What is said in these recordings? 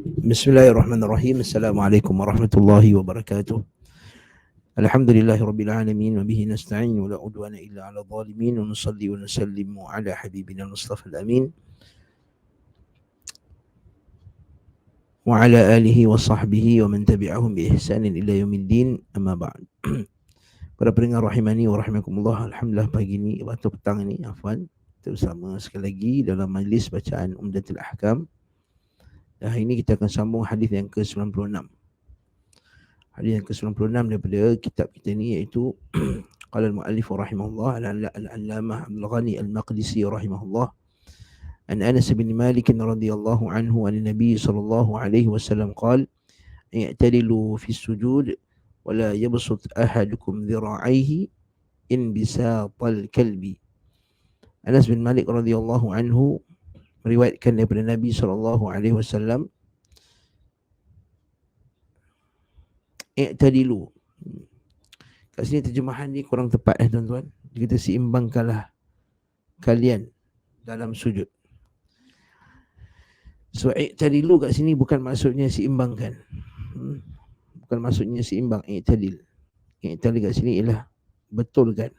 Bismillahirrahmanirrahim. Assalamualaikum warahmatullahi wabarakatuh. Alhamdulillahi rabbil alamin wa bihi nasta'in wa la udwana illa 'ala zalimin wa nusalli wa nusallimu ala habibina al-mustafa al-amin wa ala alihi wa sahbihi wa man tabi'ahum bi ihsanin ila yaumiddin, amma ba'd. Para pendengar rahimani wa rahimakumullah, alhamdulillah pagi ni waktu petang ni kita bersama sekali lagi dalam majlis bacaan Umdatul Ahkam. Dan hari ini kita akan sambung hadis yang ke-96. Hadis yang ke-96 daripada kitab kita ni, iaitu qala al-muallif rahimahullah al-allamah Abdul Ghani al-Maqdisi rahimahullah an Anas bin Malik radhiyallahu anhu an Nabi sallallahu alaihi wasallam qala i'tadilu fi sujud wa la yabsut ahadukum dhira'aihi in bisatal kalbi. Anas bin Malik radhiyallahu anhu meriwayatkan daripada Nabi sallallahu alaihi wasallam, i'tadilu. Kat sini terjemahan ni kurang tepat tuan-tuan. Dia kata seimbangkanlah kalian dalam sujud. So i'tadilu kat sini bukan maksudnya seimbangkan. Bukan maksudnya seimbang. I'tadil kat sini ialah betulkan.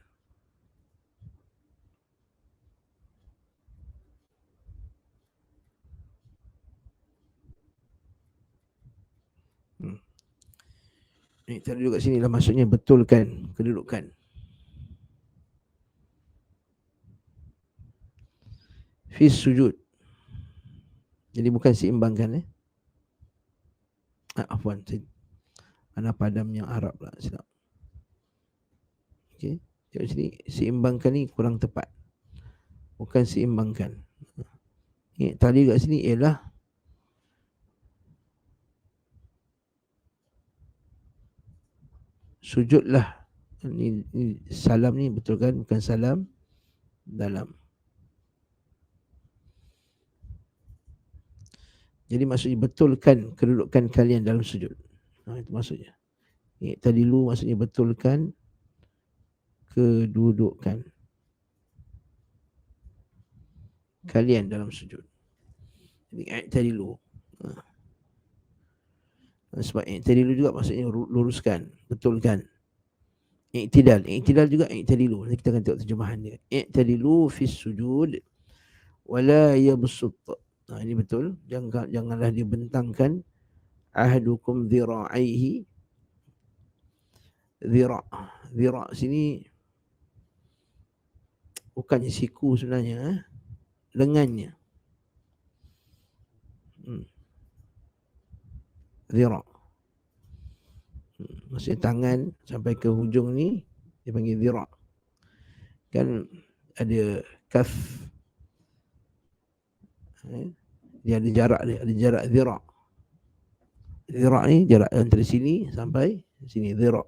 I'tadilu kat sini ialah maksudnya betulkan kedudukan. Fi sujud. Jadi bukan seimbangkan. Afwan, mana padam yang Arab lah, silap. Okey, kat sini seimbangkan ni kurang tepat. Bukan seimbangkan. Tadi kat sini ialah sujudlah. Ni salam ni betul kan? Bukan salam dalam. Jadi maksudnya betulkan kedudukan kalian dalam sujud. Itu maksudnya. I'tadilu maksudnya betulkan kedudukan kalian dalam sujud. Jadi i'tadilu. Sebab i'tadilu juga maksudnya luruskan, betulkan. I'tidal juga i'tadilu. Nanti kita akan tengok terjemahan dia. I'tadilu fis sujud wala yabsut. Ini betul. Janganlah dibentangkan ahadukum dhira'aihi. Dhira' sini bukannya siku sebenarnya, lengannya. Dhira'. Maksudnya tangan sampai ke hujung ni dipanggil dhira'. Kan ada kaf. Dia ada jarak dia, ada jarak dhira'. Dhira' ni jarak antara sini sampai sini, dhira'.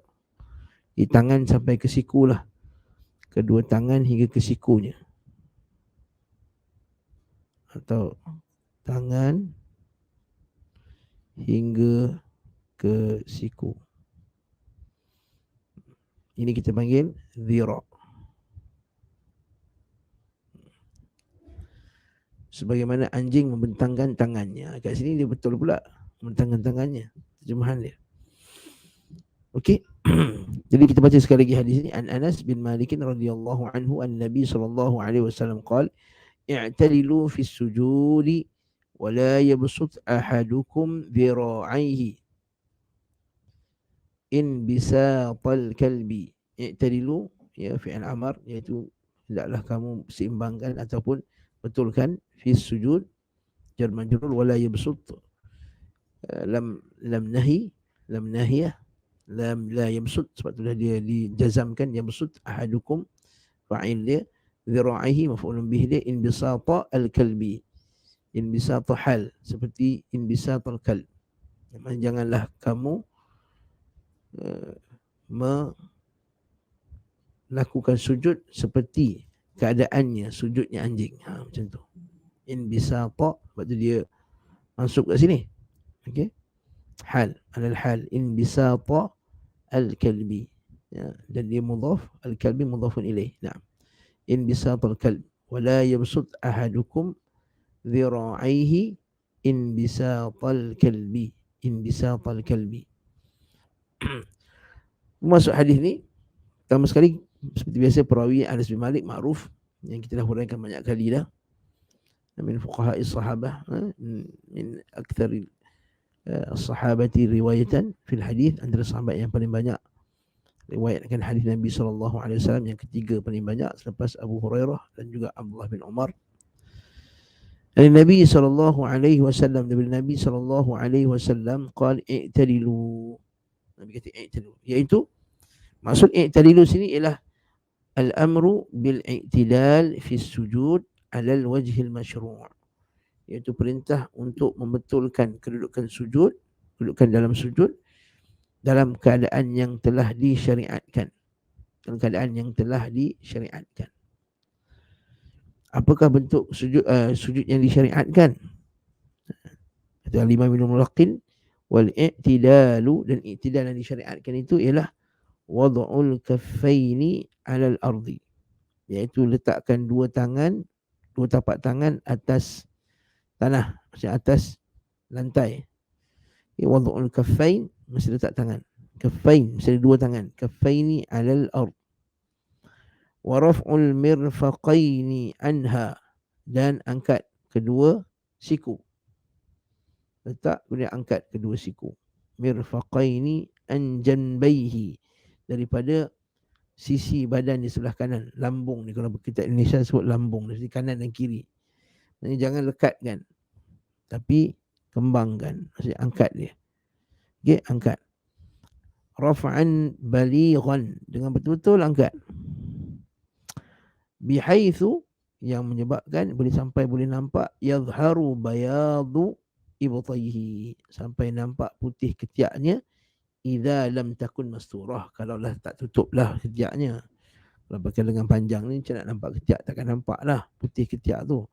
Di tangan sampai ke siku lah. Kedua tangan hingga ke sikunya. Atau tangan hingga ke siku. Ini kita panggil dhira'. Sebagaimana anjing membentangkan tangannya. Kat sini dia betul pula membentangkan tangannya. Terjemahan dia. Okey. Jadi kita baca sekali lagi hadis ini. An Anas bin Malik radhiyallahu anhu an Nabi sallallahu alaihi wasallam qala i'tadilu fi sujudi wa la yabsut ahadukum dhira'aihi in bisatal kalbi. I'tadilu ya fi'il amr, iaitu hendaklah kamu seimbangkan ataupun betulkan fi sujud, jar majrur, wala yabsut, lam nahiyah, lam la yabsut, sebab tu dia dijazamkan yabsut ahadukum, fa'il dia, dhira'ihi maf'ulun bih dia, inbisata al-kalbi, inbisata hal, seperti inbisatal kalb. Janganlah kamu melakukan sujud seperti keadaannya sujudnya anjing. Macam tu. Inbisata, sebab tu dia masuk kat sini. Okey. Hal, alal hal, inbisata al-kalbi. Ya, dan dia mudhaf, al-kalbi mudhafun ilaih. Naam. Inbisata al-kalb. Wala yabsut ahadukum dhira'aihi inbisatal kalbi. Inbisatal kalbi. Masuk hadis ni, pertama sekali seperti biasa perawi Anas bin Malik ma'ruf, yang kita dah huraikan banyak kali dah, min fuqaha'i sahabah, min aktsari as-sahabati riwayatan fil hadis, antara sahabat yang paling banyak riwayatkan hadis Nabi SAW, yang ketiga paling banyak selepas Abu Hurairah dan juga Abdullah bin Umar. Dan Nabi SAW, dari Nabi SAW qala i'tadilu. Nabi kata i'tadilu, iaitu maksud i'tadilu sini ialah al-amru bil i'tidal fi sujud ala al-wajh al-mashru', iaitu perintah untuk membetulkan kedudukan sujud, kedudukan dalam sujud dalam keadaan yang telah disyariatkan. Dalam keadaan yang telah disyariatkan. Apakah bentuk sujud sujud yang disyariatkan? Kata Imam Ibnu Mulaqqin, wal i'tidalu, dan i'tidal yang disyariatkan itu ialah wad'ul kaffaini 'alal ardi, iaitu letakkan dua tapak tangan atas tanah, maksudnya atas lantai. Wad'ul kaffain, mesti letak tangan. Kaffain, mesti dua tangan. Kaffaini 'alal ard. Wa raf'ul mirfaqaini anha, dan angkat kedua siku. Letak kemudian angkat kedua siku. Mirfaqaini an janbaihi, daripada sisi badan di sebelah kanan, lambung ni, kalau kita Indonesia sebut lambung, dari kanan dan kiri. Jadi jangan lekatkan, tapi kembangkan, maksudnya angkat dia. Okey, angkat. Raf'an balighan, dengan betul-betul angkat. Bihaitsu, yang menyebabkan boleh sampai boleh nampak, yadhharu bayadu ibtayhi, sampai nampak putih ketiaknya, idza lam takun masturah, kalaulah tak tutuplah ketiaknya. Kalau pakai lengan panjang ni macam nak nampak ketiak, takkan nampak lah putih ketiak tu.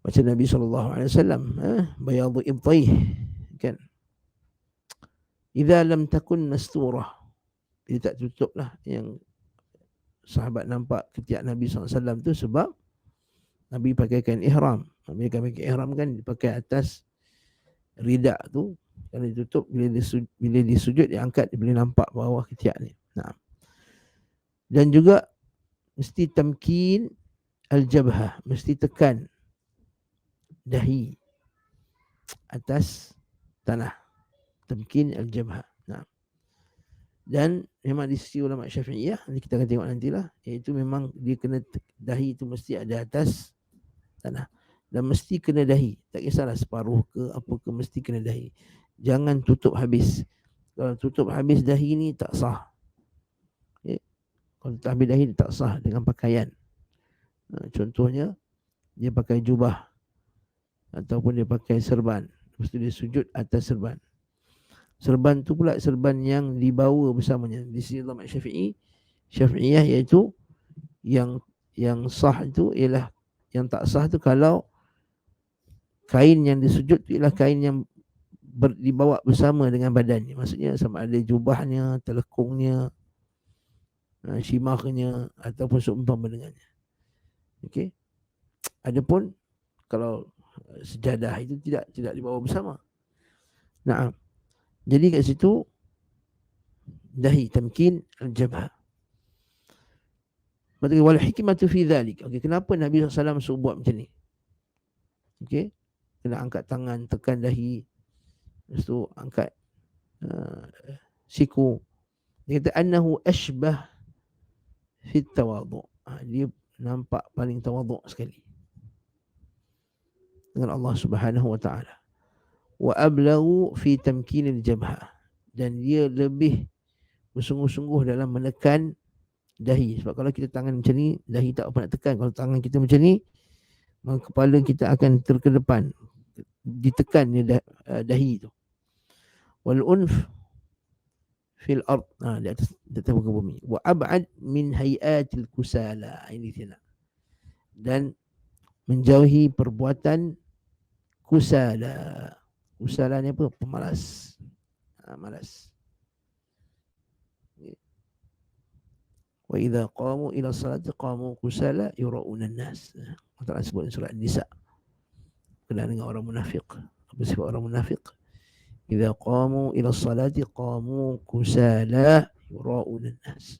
Macam Nabi SAW, bayadu ibtayhi kan, idza lam takun masturah, dia tak tutuplah, yang sahabat nampak ketiak Nabi SAW tu sebab Nabi pakai kain ihram. Nabi pakai ihram kan, dipakai atas ridak tu, kalau ditutup, bila disujud dia angkat, dia boleh nampak bawah ketiak ni. Nah. Dan juga mesti tamkin al-jabhah, mesti tekan dahi atas tanah. Tamkin al-jabhah. Nah. Dan memang di sisi ulama Syafi'iyah, kita akan tengok nantilah, iaitu memang dia kena dahi itu mesti ada atas tanah, dan mesti kena dahi, tak kisahlah separuh ke apa ke, mesti kena dahi. Jangan tutup habis. Kalau tutup habis dahi ni tak sah. Okay. Kalau tutup habis dahi tak sah dengan pakaian. Contohnya dia pakai jubah ataupun dia pakai serban, mesti dia sujud atas serban. Serban tu pula serban yang dibawa bersamanya. Di sini ulama Syafi'iyah, iaitu yang sah itu ialah, yang tak sah tu kalau kain yang disujud tu ialah kain yang dibawa bersama dengan badannya. Maksudnya sama ada jubahnya, telekungnya, shimarnya, ataupun seumpama dengannya. Okey. Adapun kalau sejadah itu tidak dibawa bersama. Naam. Jadi kat situ dahi, tamkin al-jabhah. Maksudnya wal hikmatu fi dhalik. Okey, kenapa Nabi SAW suruh buat macam ni? Okey, kena angkat tangan, tekan dahi, lepas tu angkat siku. Dia kata annahu ashbah fi tawadhu'. Dia nampak paling tawadhu' sekali dengan Allah Subhanahu wa taala. Wa ablaghu fi tamkin al-jabhah, dan dia lebih bersungguh-sungguh dalam menekan dahi. Sebab kalau kita tangan macam ni, dahi tak apa nak tekan. Kalau tangan kita macam ni, maka kepala kita akan terkedepan, ditekan dahi tu. Wal unf fil ard, di atas muka bumi. Wa ab'ad min hayatil kusala, ini tidak. Dan menjauhi perbuatan kusala. Kusala ni apa? Pemalas. Malas. Wa idza qamu ila salati qamu kusala yura'una an-nas. Allah sebut surat An-Nisa. berkenaan dengan orang munafik. Apa sifat orang munafik? Idza qamu ila salati qamu kusala yura'una nas.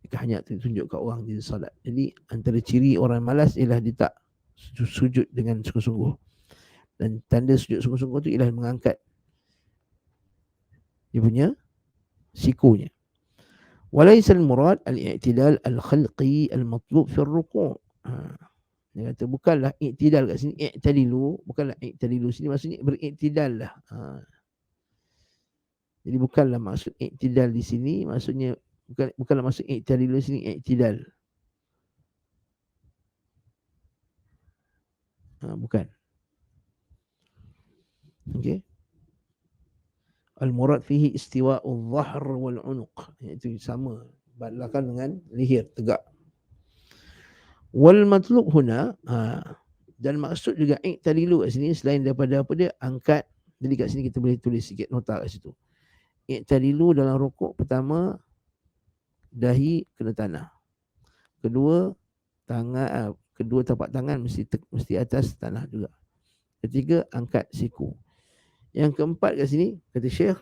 Mereka hanya tunjuk kat orang di salat. Jadi antara ciri orang malas ialah dia tak sujud dengan sungguh-sungguh. Dan tanda sujud sungguh-sungguh tu ialah mengangkat dia punya sikunya. Walaysa al-murad al-i'tidal al-khalqi al-matlub fi ar-ruku'. Dia kata bukanlah i'tidal kat sini, i'tadilu, bukanlah i'tadilu sini maksudnya beri'tidal lah. Jadi bukanlah maksud i'tidal di sini, maksudnya bukanlah maksud i'tadilu di sini i'tidal. Bukan. Okey. Al-murad fihi istiwa'u dhahr wal 'unuq. Itu sama belakang dengan leher tegak. Wal matlub huna, dan maksud juga i'tadilu kat sini selain daripada apa dia angkat. Jadi kat sini kita boleh tulis sikit nota kat situ. I'tadilu dalam rukuk pertama dahi kena tanah. Kedua tangan, kedua tapak tangan mesti atas tanah juga. Ketiga angkat siku. Yang keempat kat sini kata Syekh,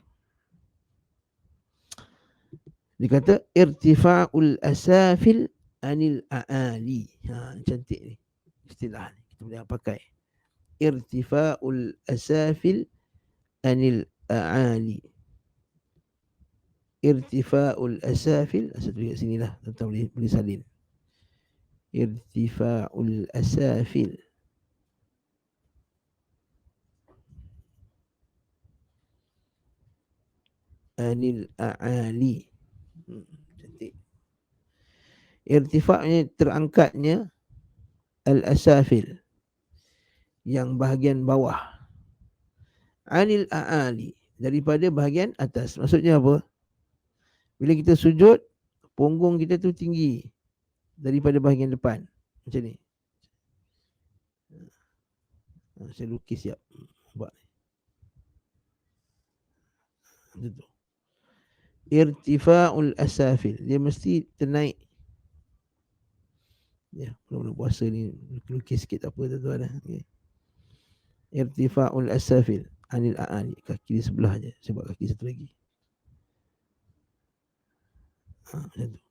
dia kata irtifa'ul asafil anil a'ali. Cantik ni istilah ni, kita boleh pakai. Irtifa'ul asafil anil a'ali. Irtifa'ul asafil, satu kat sini lah, tuan boleh salin. Irtifa'ul asafil anil a'ali. Cantik. Irtifa'nya terangkatnya al-asafil, yang bahagian bawah, anil a'ali, daripada bahagian atas. Maksudnya apa? Bila kita sujud, punggung kita tu tinggi daripada bahagian depan. Macam ni. Saya lukis siap. Buat ni. Itu. Irtifa'ul asafil, dia mesti ternaik. Ya, kalau puasa ni lukis sikit tak apa tuan-tuan. Okay. Irtifa'ul asafil anil a'ali, kaki di sebelah je. Saya buat kaki satu lagi. Macam tu.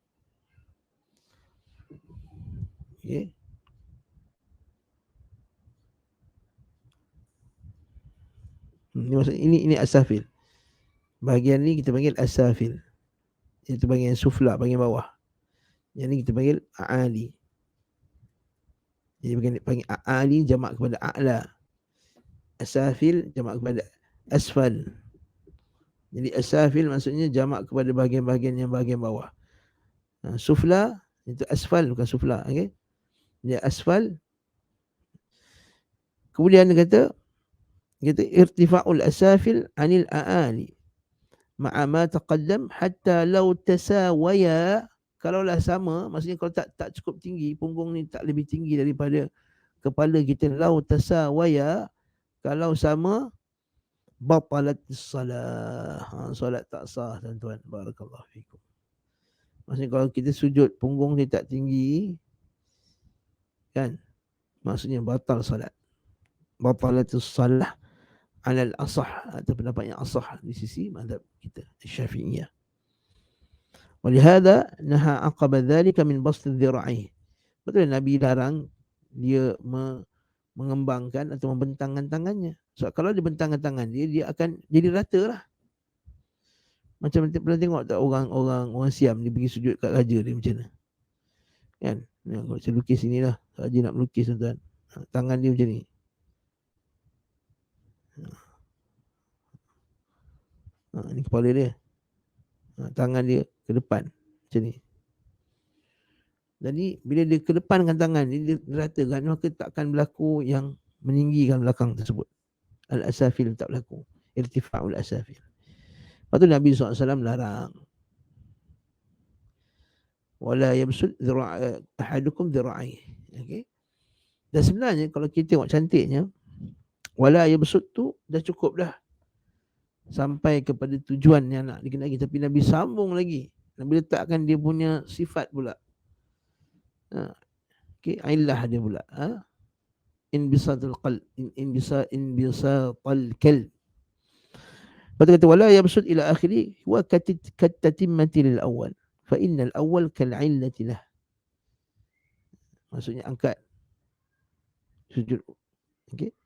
Okay. Ini maksud ini asafil. Bahagian ni kita panggil asafil. Itu bahagian sufla, bahagian bawah. Yang ni kita panggil a'ali. Jadi panggil a'ali jamak kepada a'la. Asafil jamak kepada asfal. Jadi asafil maksudnya jamak kepada bahagian-bahagian yang bahagian bawah. Sufla itu asfal, bukan sufla. Okay? Dia asfal. Kemudian dia kata irtifa'ul asafil anil a'ali ma'a ma taqaddam hatta law tasawaya. Kalaulah sama, maksudnya kalau tak cukup tinggi, punggung ni tak lebih tinggi daripada kepala kita, law tasawaya, kalau sama, batalat salah. Solat tak sah tuan-tuan. Barakallahu fikum. Maksudnya kalau kita sujud punggung dia tak tinggi, kan, maksudnya batal salat. Batalatus salah alal asah, atau pendapat yang asah di sisi mazhab kita Syafi'iyah. Walihada naha aqaba dhalika min bast dhira'i. Betul Nabi larang dia mengembangkan atau membentangkan tangannya. So kalau dia bentangkan tangan dia akan jadi rata lah. Macam pernah tengok tak orang Siam dia pergi sujud kat raja dia macam mana? Kan? Kalau saya lukis sini lah. Raja nak melukis tuan-tuan. Tangan dia macam ni. Ni kepala dia. Tangan dia ke depan. Macam ni. Jadi bila dia ke depankan tangan dia ratakan, maka takkan berlaku yang meninggikan belakang tersebut. Al-asafil tak berlaku. Irtifa'ul asafil. Lepas tu Nabi SAW larang. Wala yabsud ahadukum dhira'i. Okay. Dan sebenarnya kalau kita tengok cantiknya, wala yabsud tu dah cukup dah. Sampai kepada tujuan yang nak dikenali. Tapi Nabi sambung lagi. Nabi letakkan dia punya sifat pula. Okay, illah dia pula. inbisatul qalb, inbisatal kalb. Lepas tu kata wala yabsud ila akhiri wa katatimmati lil awal fa innal awal kal illati lah. Maksudnya angkat sujud. Okey.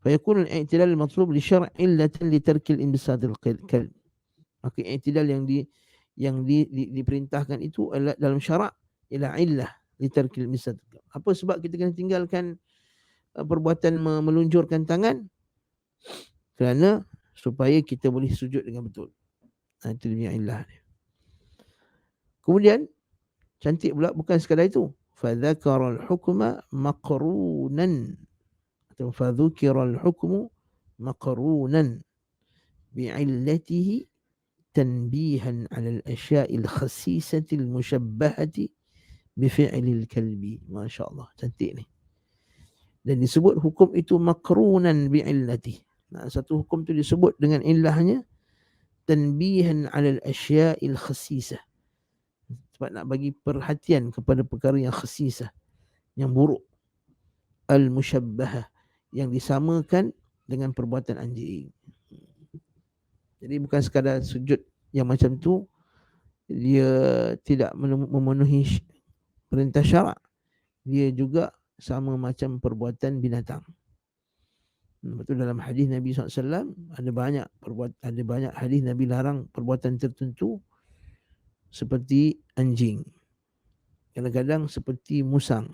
Fa yakun al-i'tidal al-matlub li syar' illatan li tarki al-inbisat al-qalb. Maka i'tidal yang diperintahkan itu adalah dalam syarak ialah illah li tarki al-inbisat. Apa sebab kita kena tinggalkan perbuatan meluncurkan tangan? Kerana supaya kita boleh sujud dengan betul. Itu dia illah dia. Kemudian cantik pula bukan sekadar itu. Fadzakara al-hukma maqrunan atau fadzukira al-hukmu maqrunan bi'illatihi tanbihan 'ala al-asya'i al-khasisati al-musyabbahati bifi'li al-kalbi. Masya-Allah, cantik ni. Dan disebut hukum itu maqrunan bi'illatihi. Satu hukum tu disebut dengan illahnya tanbihan 'ala al-asya'il khasisah. Sebab nak bagi perhatian kepada perkara yang khasisah, yang buruk. Al-musyabbahah, yang disamakan dengan perbuatan anjing. Jadi bukan sekadar sujud yang macam tu dia tidak memenuhi perintah syarak, dia juga sama macam perbuatan binatang. Betul, dalam hadis Nabi SAW ada banyak hadis Nabi larang perbuatan tertentu seperti anjing, kadang-kadang seperti musang.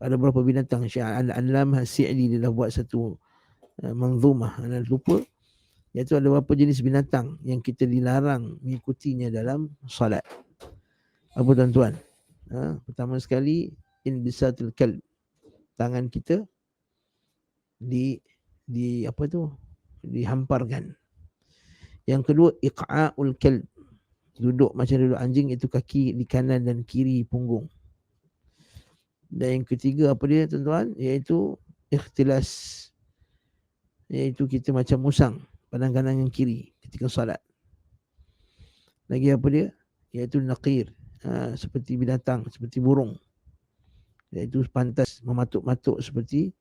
Ada beberapa binatang. Syekh Al-Allamah As-Sa'di dia dah buat satu manzumah, anda lupa, iaitu ada beberapa jenis binatang yang kita dilarang mengikutinya dalam salat. Apa tuan-tuan? Pertama sekali inbisatul kalb, tangan kita di apa tu, dihamparkan. Yang kedua iqa'ul kalb, duduk macam duduk anjing, itu kaki di kanan dan kiri punggung. Dan yang ketiga apa dia tuan-tuan, iaitu ikhtilas, iaitu kita macam musang, pandang kanan dan kiri ketika salat. Lagi apa dia, iaitu naqir, seperti binatang, seperti burung, iaitu pantas mematuk-matuk seperti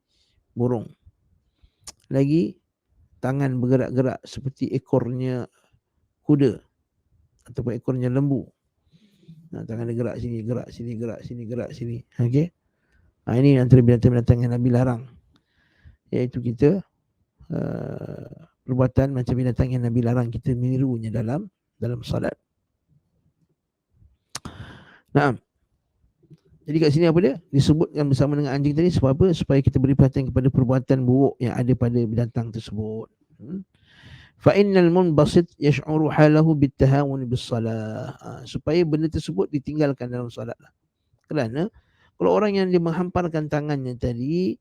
burung. Lagi tangan bergerak-gerak seperti ekornya kuda ataupun ekornya lembu. Tangan dia gerak sini, gerak sini, gerak sini, gerak sini. Okey. Ini antara binatang-binatang yang Nabi larang, iaitu kita perbuatan macam binatang yang Nabi larang kita menirunya dalam salat. Naam. Jadi kat sini apa dia? Disebutkan bersama dengan anjing tadi sebab apa? Supaya kita beri perhatian kepada perbuatan buruk yang ada pada binatang tersebut. Fa innal munbasit yash'uru halahu bittahawun bis-salah. Supaya benda tersebut ditinggalkan dalam salat lah. Kerana kalau orang yang dia menghamparkan tangannya tadi,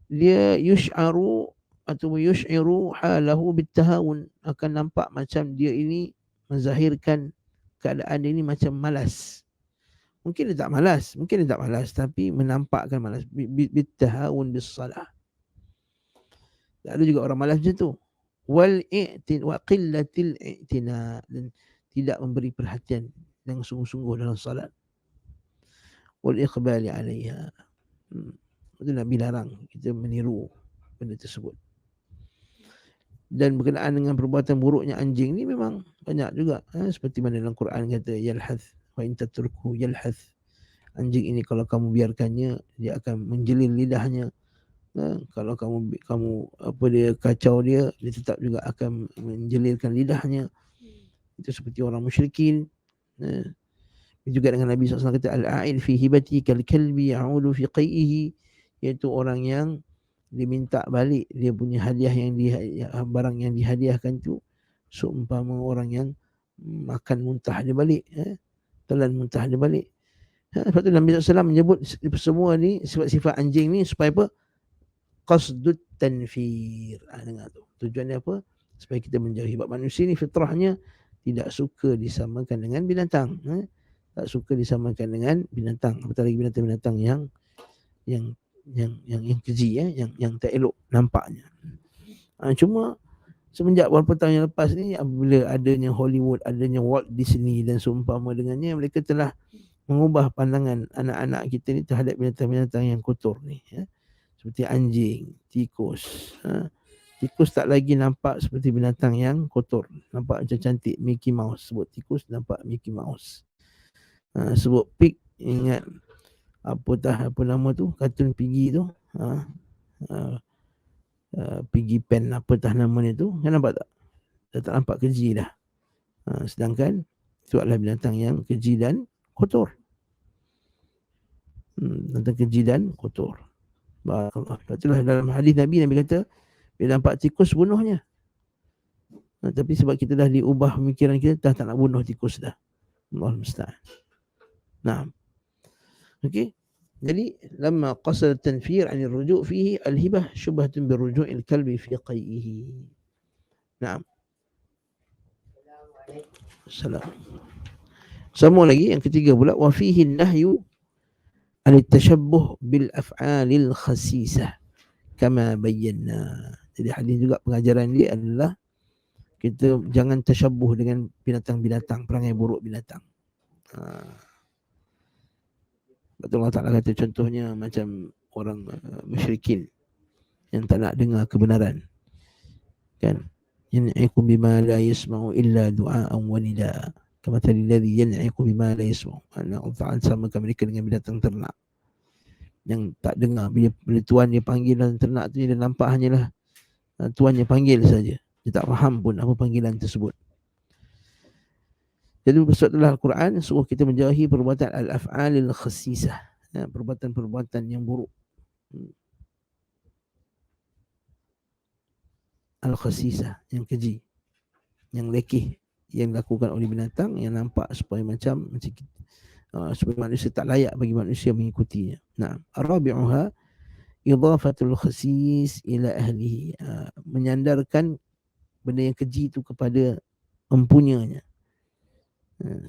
dia yush'aru atau yush'iru halahu bittahawun, akan nampak macam dia ini menzahirkan keadaan dia ini macam malas. Mungkin dia tak malas, tapi menampakkan malas. Bittahawun bis-salah. Ada juga orang malas macam tu. Wa qillatil i'tina, dan tidak memberi perhatian yang sungguh-sungguh dalam salat. Wal iqbali 'alaiha. Itu Nabi larang kita meniru benda tersebut. Dan berkenaan dengan perbuatan buruknya anjing ni memang banyak juga, seperti mana dalam Quran kata yalhath wa in tatruku yalhath. Anjing ini kalau kamu biarkannya, dia akan menjelir lidahnya. Kalau kamu apa dia kacau dia tetap juga akan menjelirkan lidahnya. Itu seperti orang musyrikin. Juga dengan Nabi SAW kata al-a'il fi hibati kal kalbi ya'udu fi qai'ihi, iaitu orang yang diminta balik dia punya hadiah yang barang yang dihadiahkan tu seumpama orang yang makan muntah dia balik, telan muntah dia balik. Sebab tu Nabi SAW menyebut semua ni sifat-sifat anjing ni supaya apa? Qasdut tanfir. Dengar tu. Tujuannya apa? Supaya kita menjauhi. Sebab manusia ni fitrahnya tidak suka disamakan dengan binatang. Tak suka disamakan dengan binatang, apatah lagi binatang-binatang yang keji, yang tak elok nampaknya. Cuma semenjak beberapa tahun yang lepas ni, apabila adanya Hollywood, adanya Walt Disney dan seumpama dengannya, mereka telah mengubah pandangan anak-anak kita ni terhadap binatang-binatang yang kotor ni. seperti anjing, tikus. Tikus tak lagi nampak seperti binatang yang kotor. Nampak macam cantik, Mickey Mouse. Sebut tikus nampak Mickey Mouse. Sebut pig, ingat apa nama tu, kartun Piggy tu. Piggy Pen, apatah namanya tu. Kan nampak tak? Dah tak nampak keji dah. Sedangkan itu adalah binatang yang keji dan kotor. Binatang keji dan kotor. Barakallah. Itulah dalam hadis Nabi kata, bila nampak tikus, bunuhnya. Tapi sebab kita dah diubah pemikiran kita, dah tak nak bunuh tikus dah. Allah musta'an. Nah. Okey. Jadi, lama qasad tanfir 'an ar-ruju' fihi al-hibah syubhatun bi-ruju' al-kalbi fi qai'ihi. Naam. Salam. Sama lagi yang ketiga pula, wa fihi an-nahyu al-tashabbuh bil af'alil khasisah kama bayyana. Jadi hadis juga pengajaran dia adalah kita jangan tashabbuh dengan binatang-binatang, perangai buruk binatang. Betul Allah Ta'ala kata contohnya macam orang musyrikin yang tak nak dengar kebenaran. Kan? Yan'iqu bima la yasma'u illa du'a'an wa nida. Kama tadi alladhi yan'iqu bima la yasma'u. Allah Ta'ala samakan mereka dengan binatang ternak yang tak dengar. Bila tuan dia panggil dalam ternak tu, dia nampak hanyalah tuannya panggil saja. Dia tak faham pun apa panggilan tersebut. Jadi bersabdalah Al-Quran suruh kita menjauhi perbuatan al-af'alil khasisah, perbuatan-perbuatan yang buruk. Al-khasisah, yang keji, yang lekeh, yang dilakukan oleh binatang, yang nampak supaya macam supaya manusia tak layak bagi manusia mengikutinya. Nah, ar-rabi'uha idhafatul khasis ila ahlihi, menyandarkan benda yang keji itu kepada empunyanya.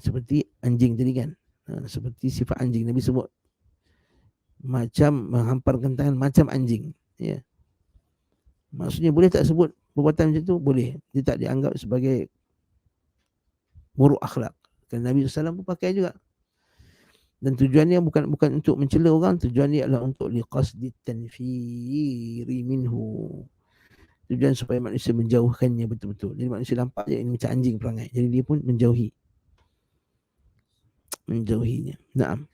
Seperti anjing tadi kan, seperti sifat anjing Nabi sebut macam menghamparkan tangan macam anjing, ya. Maksudnya boleh tak sebut perbuatan macam tu? Boleh. Dia tak dianggap sebagai buruk akhlak. Kerana Nabi SAW pun pakai juga. Dan tujuannya bukan untuk mencela orang, tujuannya adalah untuk liqasdi tanfiri minhu. Tujuan supaya manusia menjauhkannya betul-betul. Jadi manusia nampak je ini macam anjing perangai. Jadi dia pun menjauhinya. Naam.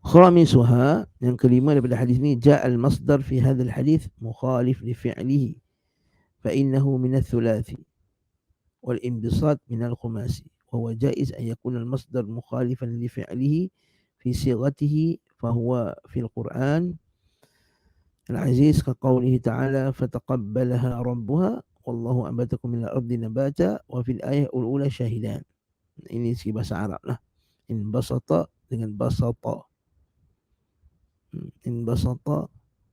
Khamisuha, yang kelima daripada hadis ini, ja'al masdar fi hadzal hadis mukhalif li fi'lihi fa innahu min ats-tsulathi wal inbisat min al-khumasi wa huwa jaiz an yakuna al-masdar mukhalifan li fi'lihi fi sighatihi fa huwa fi al-Qur'an al-aziz ka qawlihi ta'ala fataqabbalaha rabbuha wallahu ambatakum min al-ardi nabata wa fil ayah ul-ula syahidan. Ini segi bahasa Arab lah. Inbasata dengan basata. Inbasata,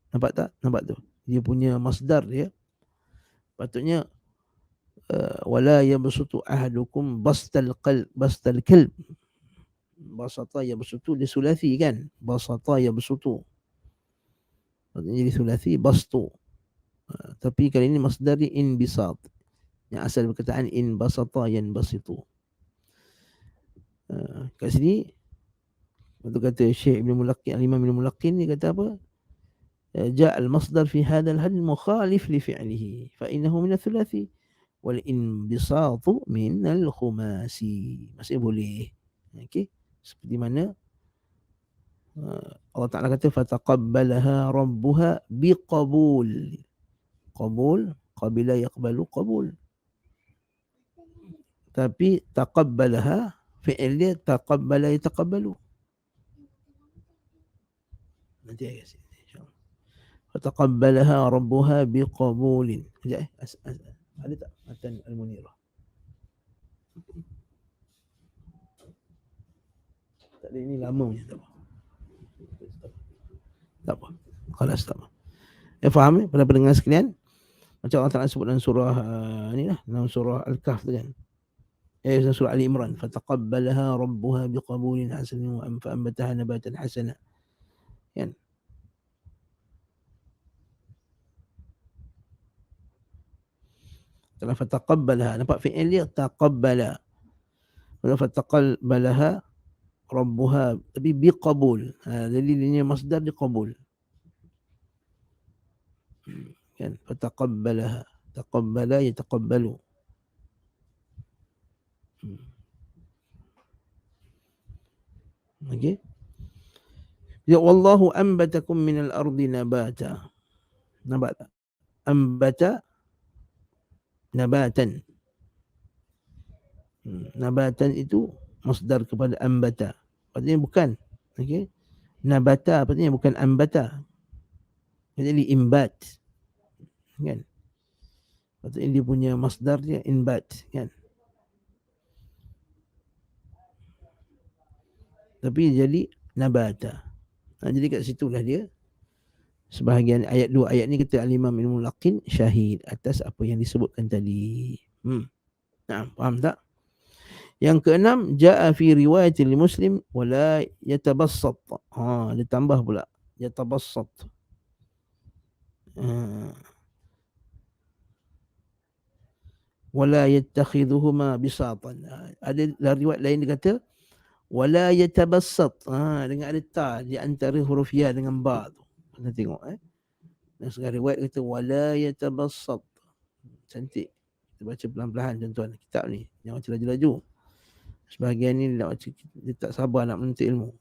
nampak tak? Nampak tu, dia punya masdar dia patutnya wala yabsutu ahadukum bastal kalb. Basata yabsutu dia sulasi kan, basata yabsutu patutnya jadi sulasi bastu. Tapi kali ini masdar dia inbisat, yang asal perkataan inbasata yanbasitu. Kat sini itu kata Syekh Ibn Mulaqqin, Al-Imam Ibn Mulaqqin, dia kata apa? جاء المصدر في هذا الحديث مخالف لفعله فإنه من الثلاثي والانبساط من الخماسي. Maksudnya boleh. Okey. Seperti mana Allah Ta'ala kata fataqabbalaha rabbuha biqabul. Qabul, qabila yaqbalu qabul. Tapi taqabbalaha fi'il dia taqabbala yataqabbalu. Nanti saya kasih. Fataqabbalaha rabbuha biqabulin. Sekejap ada tak matan Al-Munirah? Tak ada, ini lama punya. Tak apa. Khalas, tak apa. Faham pada pendengar sekalian? Macam Allah Ta'ala sebut dalam surah ni lah, dalam surah Al-Kahf tu kan. Dalam surah Ali Imran, fataqabbalaha rabbuha biqabulin hasanin wa anbataha nabatan hasana. Kan? Kalau fataqabbalaha, nampak fi'il dia taqabbala. Kalau fataqabbalaha rabbuha, tapi biqabul. Jadi dia masdar dia qabul. Kan fataqabbalaha, taqabbala yataqabbalu. Okey. Ya wallahu anbatakum minal ardi nabata. Nabata. Ambata nabatan. Nabatan itu masdar kepada ambata. Artinya bukan. Okey. Nabata artinya bukan ambata. Jadi imbat. Kan? Artinya dia punya masdar dia imbat, kan? Tapi jadi nabata. Jadi kat situlah dia sebahagian ayat 2 ayat ni kata al-Imam Ibnu Laqin syahid atas apa yang disebutkan tadi. Nah, faham tak? Yang keenam, jaa fi riwayatil Muslim wala yatabassat. Dia tambah pula yatabassat. Wala yattakhidhuhuma bisatan. Ada riwayat lain dia kata wala yatabassat. Dengan ada ta di antara huruf ya dengan ba tu. Kita tengok Dan sekarang riwayat kata wala yatabassat. Cantik. Kita baca pelan-pelan tuan-tuan kitab ni. Jangan baca laju-laju. Sebahagian ni dia tak sabar nak menuntut ilmu.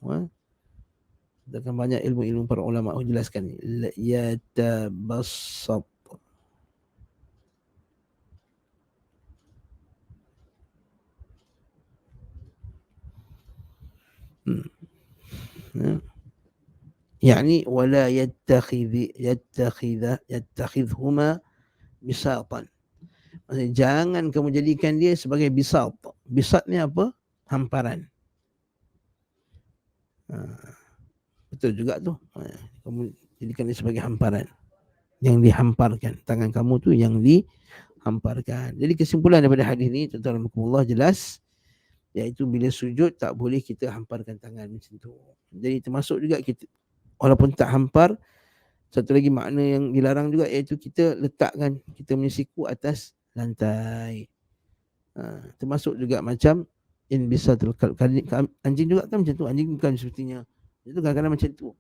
Akan banyak ilmu-ilmu para ulama jelaskan ni. Yatabassat. يعني ولا يتخذهما بساطا. Jangan kamu jadikan dia sebagai bisat. Bisat ni apa? Hamparan. Betul juga tu. Kamu jadikan dia sebagai hamparan. Yang dihamparkan. Tangan kamu tu yang dihamparkan. Jadi kesimpulan daripada hadis ni, tuan-tuan Allah jelas, iaitu bila sujud tak boleh kita hamparkan tangan macam tu. Jadi termasuk juga kita, walaupun tak hampar, satu lagi makna yang dilarang juga iaitu kita letakkan kita punya siku atas lantai. Termasuk juga macam in bisatul anjing juga kan macam tu. Anjing bukan sepertinya itu kadang-kadang macam tu.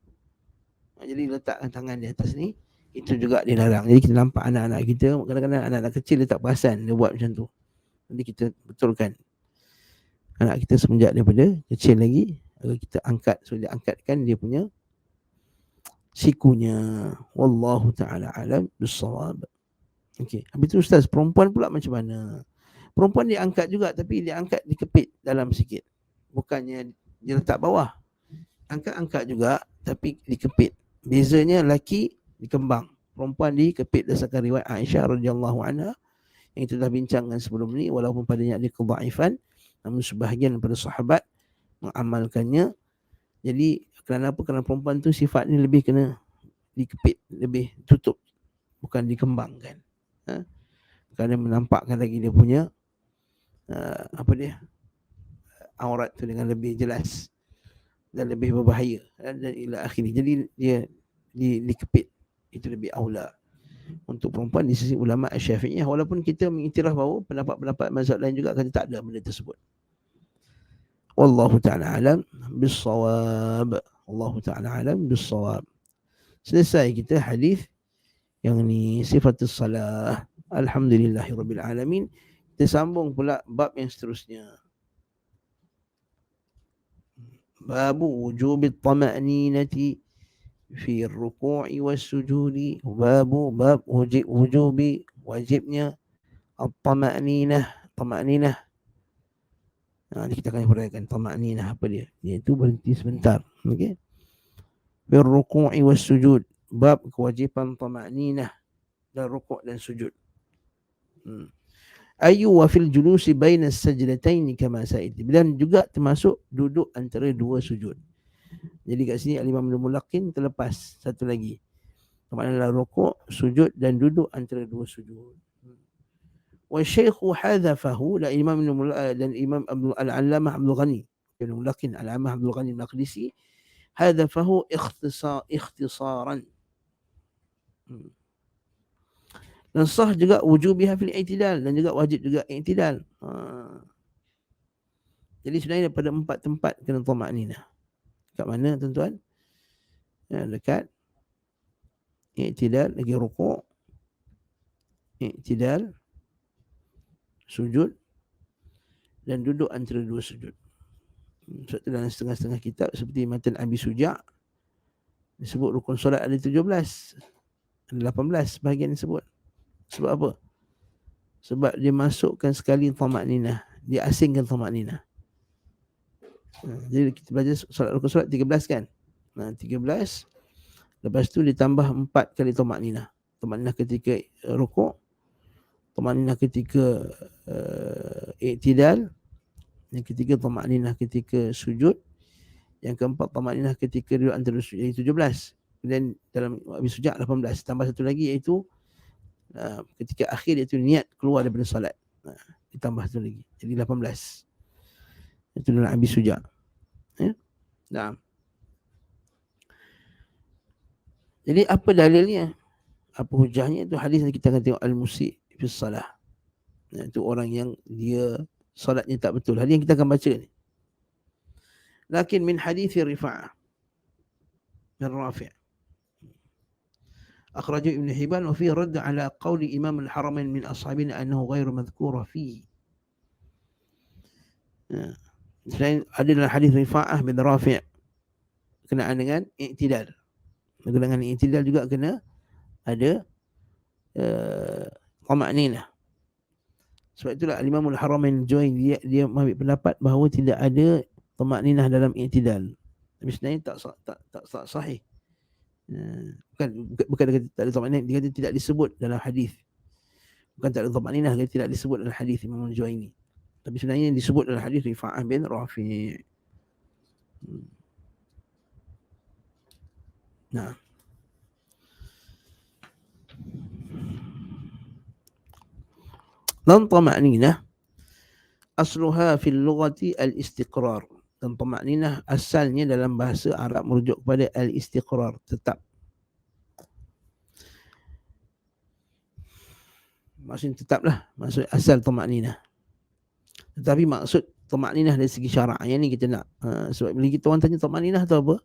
Jadi letakkan tangan di atas ni, itu juga dilarang. Jadi kita nampak anak-anak kita, kadang-kadang anak-anak kecil dia tak perasan dia buat macam tu. Jadi kita betulkan anak kita semenjak daripada kecil lagi, agar kita angkat, so dia angkatkan dia punya sikunya. Wallahu ta'ala alam bissawab. Okey, habis tu ustaz, perempuan pula macam mana? Perempuan dia angkat juga, tapi dia angkat dikepit dalam sikit. Bukannya dia letak bawah. Angkat-angkat juga, tapi dikepit. Bezanya laki dikembang, perempuan dikepit, berdasarkan riwayat Aisyah radhiyallahu anha yang kita dah bincangkan sebelum ni. Walaupun padanya ada kedhaifan, namun sebahagian daripada sahabat mengamalkannya. Jadi kerana apa? Kerana perempuan tu sifatnya lebih kena dikepit, lebih tutup, bukan dikembangkan. Kerana menampakkan lagi dia punya aurat tu dengan lebih jelas dan lebih berbahaya dan ila akhirnya. Jadi dia dikepit, itu lebih aula untuk perempuan di sisi ulama Syafi'iyah, walaupun kita mengiktiraf bahawa pendapat-pendapat mazhab lain juga kata tak ada benda tersebut. Wallahu ta'ala alam bissawab. Wallahu ta'ala alam bissawab. Selesai kita hadis yang ni, sifatus salah. Alhamdulillahirabbil alamin. Kita sambung pula bab yang seterusnya. Babu wujubit tama'ninati fi ruku'i was sujudi. Bab wujubi, wajibnya at-tama'ninah. Tama'ninah. Ini kita akan huraikan tama'ninah apa dia. Iaitu berhenti sebentar. Okey. Fi ruku'i was sujud. Bab kewajipan tama'ninah dan rukuk dan sujud. Ayu wa fil julusi baina sajdatain kama sa'id. Dan juga termasuk duduk antara dua sujud. Jadi kat sini Al-Imam Ibnu Laqin terlepas satu lagi. Maknanya rukuk, sujud dan duduk antara dua sujud. Wa syaikhu hadhafahu, la Imam dan Imam Al-Allamah Abdul Ghani Ibnu Laqin, Al-Allamah Abdul Ghani Al-Maqdisi, hadhafahu ikhtisaran. Dan sah juga wujubiha fil i'tidal, dan juga wajib juga i'tidal. Jadi sebenarnya daripada 4 tempat kena tamakninah. Kat mana tuan-tuan? Dekat i'tidal, lagi rukuk, i'tidal, sujud, dan duduk antara dua sujud. Sebab tu dalam setengah-setengah kitab seperti Matan Abi Suja' disebut rukun solat ada 17, ada 18 bahagian disebut. Sebab apa? Sebab dia masukkan sekali tamakninah, dia asingkan tamakninah. Jadi kita belajar solat rukun solat 13 kan? 13. Lepas tu ditambah 4 kali tamakninah. Tamakninah ketika rukuk, tamakninah ketika i'tidal, yang ketiga tamakninah ketika sujud, yang keempat tamakninah ketika duduk antara sujud, jadi 17. Kemudian dalam habis sujud 18, tambah satu lagi iaitu ketika akhir iaitu niat keluar daripada solat. Ditambah satu lagi, jadi 18. Itu dalam habis sujud. Nah. Jadi apa dalilnya? Apa hujahnya? Itu hadis yang kita akan tengok, al-musi' fi salah. Itu orang yang dia solatnya tak betul. Hadis yang kita akan baca ni. Lakin min hadis Rifa'ah bin Rafi' akhrajahu Ibn Hibban wa fihi radd ala qawli Imam al-Haramain min ashabina annahu ghairu madhkura fihi. Selain ada dalam hadis Rifa'ah bin Rafi' kenaan dengan i'tidal. Dengan i'tidal juga kena ada tamakninah. Sebab itulah Imam al-Haramain Join dia mengambil pendapat bahawa tidak ada tamakninah dalam i'tidal. Tapi sebenarnya tak sahih. Bukan dia kata tak ada tamakninah, dia kata tidak disebut dalam hadis. Bukan tak ada tamakninah, dia tidak disebut dalam hadis Imam al-Juwaini. Tapi sebenarnya disebut dalam hadis Rifa'ah bin Rafi'. Nah. Dan tamakninah asluha fil lughati al-istiqrar. Dan tamakninah asalnya dalam bahasa Arab merujuk kepada al-istiqrar, tetap. Maksudnya tetaplah, maksud asal tamakninah. Tetapi maksud tamakninah dari segi syarak, yang ni kita nak. Sebab bila kita orang tanya tamakninah tu apa?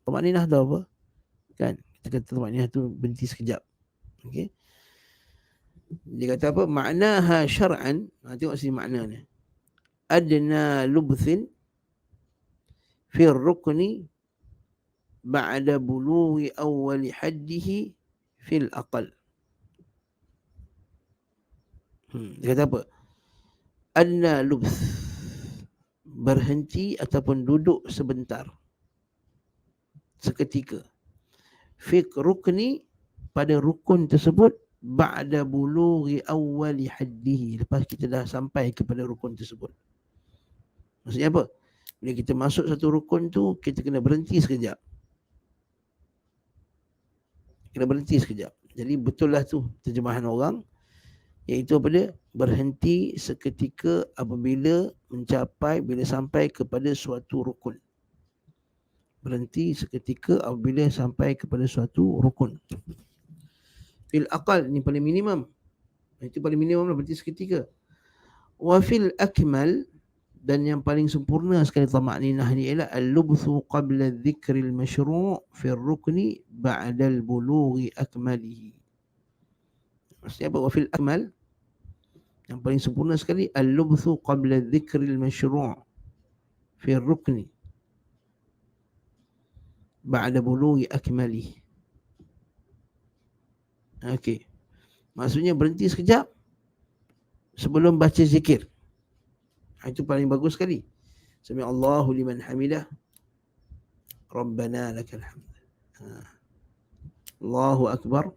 Tamakninah tu apa? Kan? Kita kata tamakninah tu berhenti sekejap. Okey. Dia kata apa? Maknaha syar'an. Tengok sini makna ni. Adna lubthin fi rukni ba'da bulughi awwali haddihi fil aqal. Dia kata apa? Adna lubth, berhenti ataupun duduk sebentar, seketika. Fi rukni, pada rukun tersebut, ba'da bulughi awwali haddihi, lepas kita dah sampai kepada rukun tersebut. Maksudnya apa? Bila kita masuk satu rukun tu, kita kena berhenti sekejap. Jadi betul lah tu terjemahan orang, iaitu apa dia? Berhenti seketika apabila bila sampai kepada suatu rukun. Berhenti seketika apabila sampai kepada suatu rukun. Fil aqal, ni paling minimum. Itu paling minimum lah, berhenti seketika. Wa fil akmal, dan yang paling sempurna sekali tamakninah ni ialah al-lubthu qabla dhikril masyru' fi rukni ba'da al-bulughi akmalihi. Maksudnya apa? Wa fil akmal, yang paling sempurna sekali, al-lubthu qabla dhikril masyru' fi rukni ba'da bulughi akmalihi. Okey. Maksudnya berhenti sekejap sebelum baca zikir. Itu paling bagus sekali. Sami Allahu liman hamidah. Rabbana lakal hamd. Allahu akbar.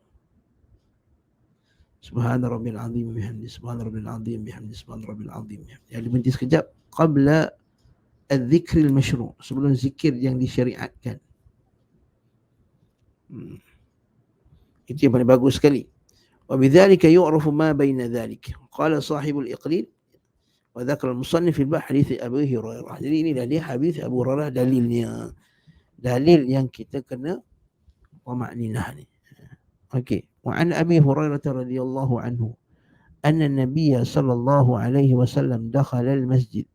Subhana rabbil azim bihamdi. Subhana rabbil azim bihamdi. Subhana rabbil azim bihamdi. Jadi berhenti sekejap qabla al-dhikril masyru', sebelum zikir yang disyariatkan. Itu yang paling bagus sekali. Wa bidzalika yu'rafu ma baina dzalik. Qala sahibul iqlil wa dzakara al-musannif fil bab hadits Abu Hurairah. Jadi ini dari hadis Abu Hurairah dalilnya. Dalil yang kita kena tamakninah ni. Okey. Wa an Abi Hurairah radhiyallahu anhu anna an-nabiy sallallahu alaihi wasallam dakhala al-masjid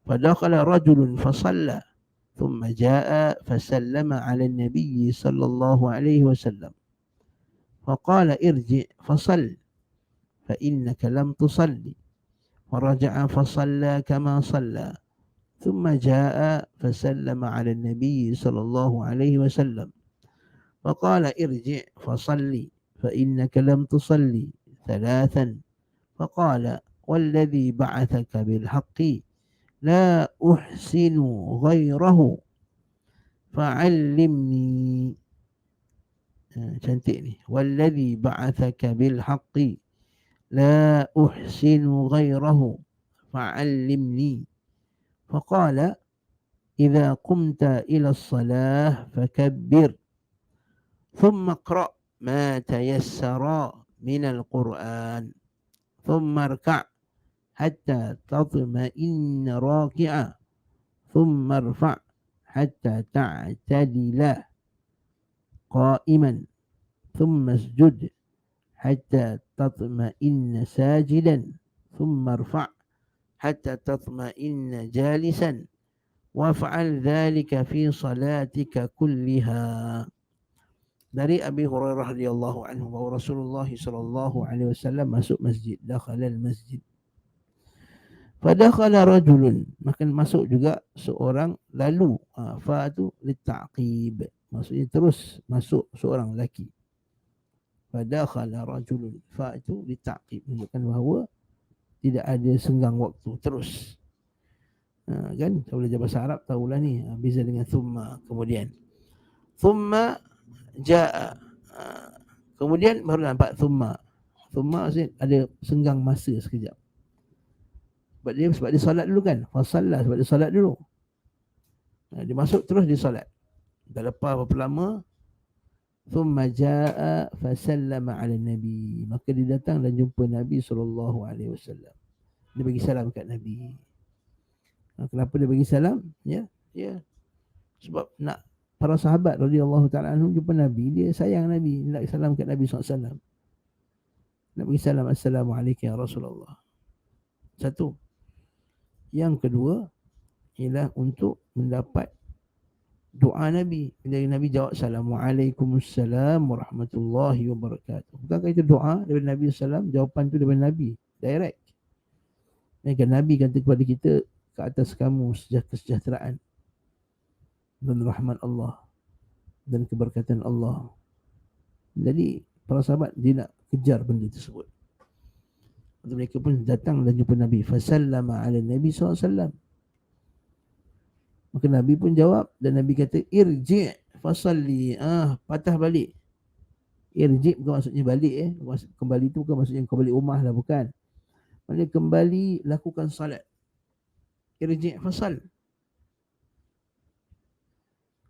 فدخل رجل فصلى ثم جاء فسلم على النبي صلى الله عليه وسلم فقال ارجع فصل فإنك لم تصلي فرجع فصلى كما صلى ثم جاء فسلم على النبي صلى الله عليه وسلم فقال ارجع فصلي فإنك لم تصلي ثلاثا فقال والذي بعثك بالحق لا أحسن غيره فعلمني. cantik ni, والذي بعثك بالحق لا أحسن غيره فعلمني. فقال إذا قمت إلى الصلاة فكبر ثم اقرأ ما تيسر من القرآن ثم اركع حتى تطمئن راكعا ثم ارفع حتى تعتدل قائما ثم اسجد حتى تطمئن ساجدا ثم ارفع حتى تطمئن جالسا وافعل ذلك في صلاتك كلها. Dari Abi Hurairah radhiyallahu anhu bahwa Rasulullah sallallahu alaihi wasallam masuk masjid, dakhala al-masjid. Fadakhala rajulun, maka masuk juga seorang lalu. Fa tu litaqib, maksudnya terus masuk seorang lelaki. Fadakhala rajulun, fa itu litaqib, menunjukkan bahawa tidak ada senggang waktu, terus. Kan kalau belajar bahasa Arab tahulah ni, beza dengan thumma, kemudian. Thumma jaa, kemudian baru nampak thumma. Thumma maksudnya ada senggang masa sekejap. Sebab dia solat dulu kan. Fasalla, sebab dia solat dulu. Dia masuk terus dia solat. Dah lepas berapa lama, thumma jaa fasallama ala nabi, maka dia datang dan jumpa Nabi SAW. Dia bagi salam kat Nabi. Kenapa dia bagi salam? Ya, sebab nak para sahabat radhiyallahu ta'ala anhum jumpa Nabi, dia sayang Nabi, dia nak salam kat Nabi SAW. Nak bagi salam, assalamualaikum ya Rasulullah. Satu. Yang kedua ialah untuk mendapat doa Nabi. Bila Nabi jawab Assalamualaikum warahmatullahi wabarakatuh. Bukankah itu doa daripada Nabi SAW? Jawapan tu daripada Nabi, direct. Dan Nabi kata kepada kita, ke atas kamu kesejahteraan dan rahmat Allah dan keberkatan Allah. Jadi para sahabat dia nak kejar benda tersebut. Mereka pun datang dan jumpa Nabi. Fasallama ala Nabi SAW. Maka Nabi pun jawab dan Nabi kata irji' fasalli. Patah balik. Irji' bukan maksudnya balik. Kembali tu bukan maksudnya kembali rumah lah, bukan. Maksudnya kembali lakukan salat. Irji' fasal.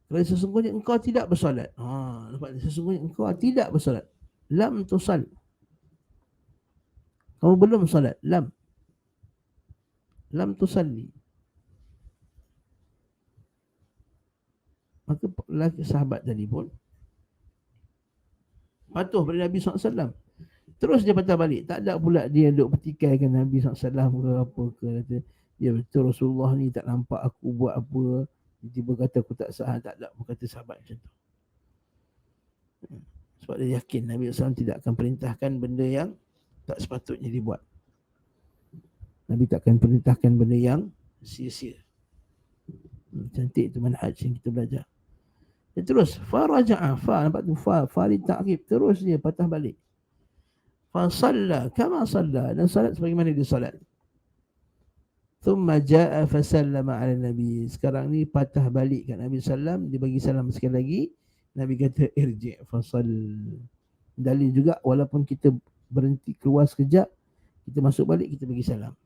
Kerana sesungguhnya engkau tidak bersolat. Sesungguhnya engkau tidak bersolat. Lam tusal. Kamu belum solat. Lam tusalli. Maka lelaki sahabat tadi pun patuh pada Nabi SAW. Terus dia patah balik. Tak ada pula dia duduk pertikaikan Nabi SAW ke apa ke. Kata, ya betul Rasulullah ni tak nampak aku buat apa. Tiba-tiba kata aku tak sah. Tak ada berkata sahabat macam tu. Sebab dia yakin Nabi SAW tidak akan perintahkan benda yang tak sepatutnya dibuat. Nabi tak akan perintahkan benda yang sia-sia. Cantik tu manhaj yang kita belajar. Dan terus faraja'a, nampak tu li ta'qib, terus dia patah balik. Fa salla kama salla, dan salat sebagaimana dia salat. Thumma jaa fa sallama 'ala nabi. Sekarang ni patah balik kat Nabi sallam, dia bagi salam sekali lagi. Nabi kata irji' fa sall. Dalil juga walaupun kita berhenti keluar sekejap, kita masuk balik, kita bagi salam.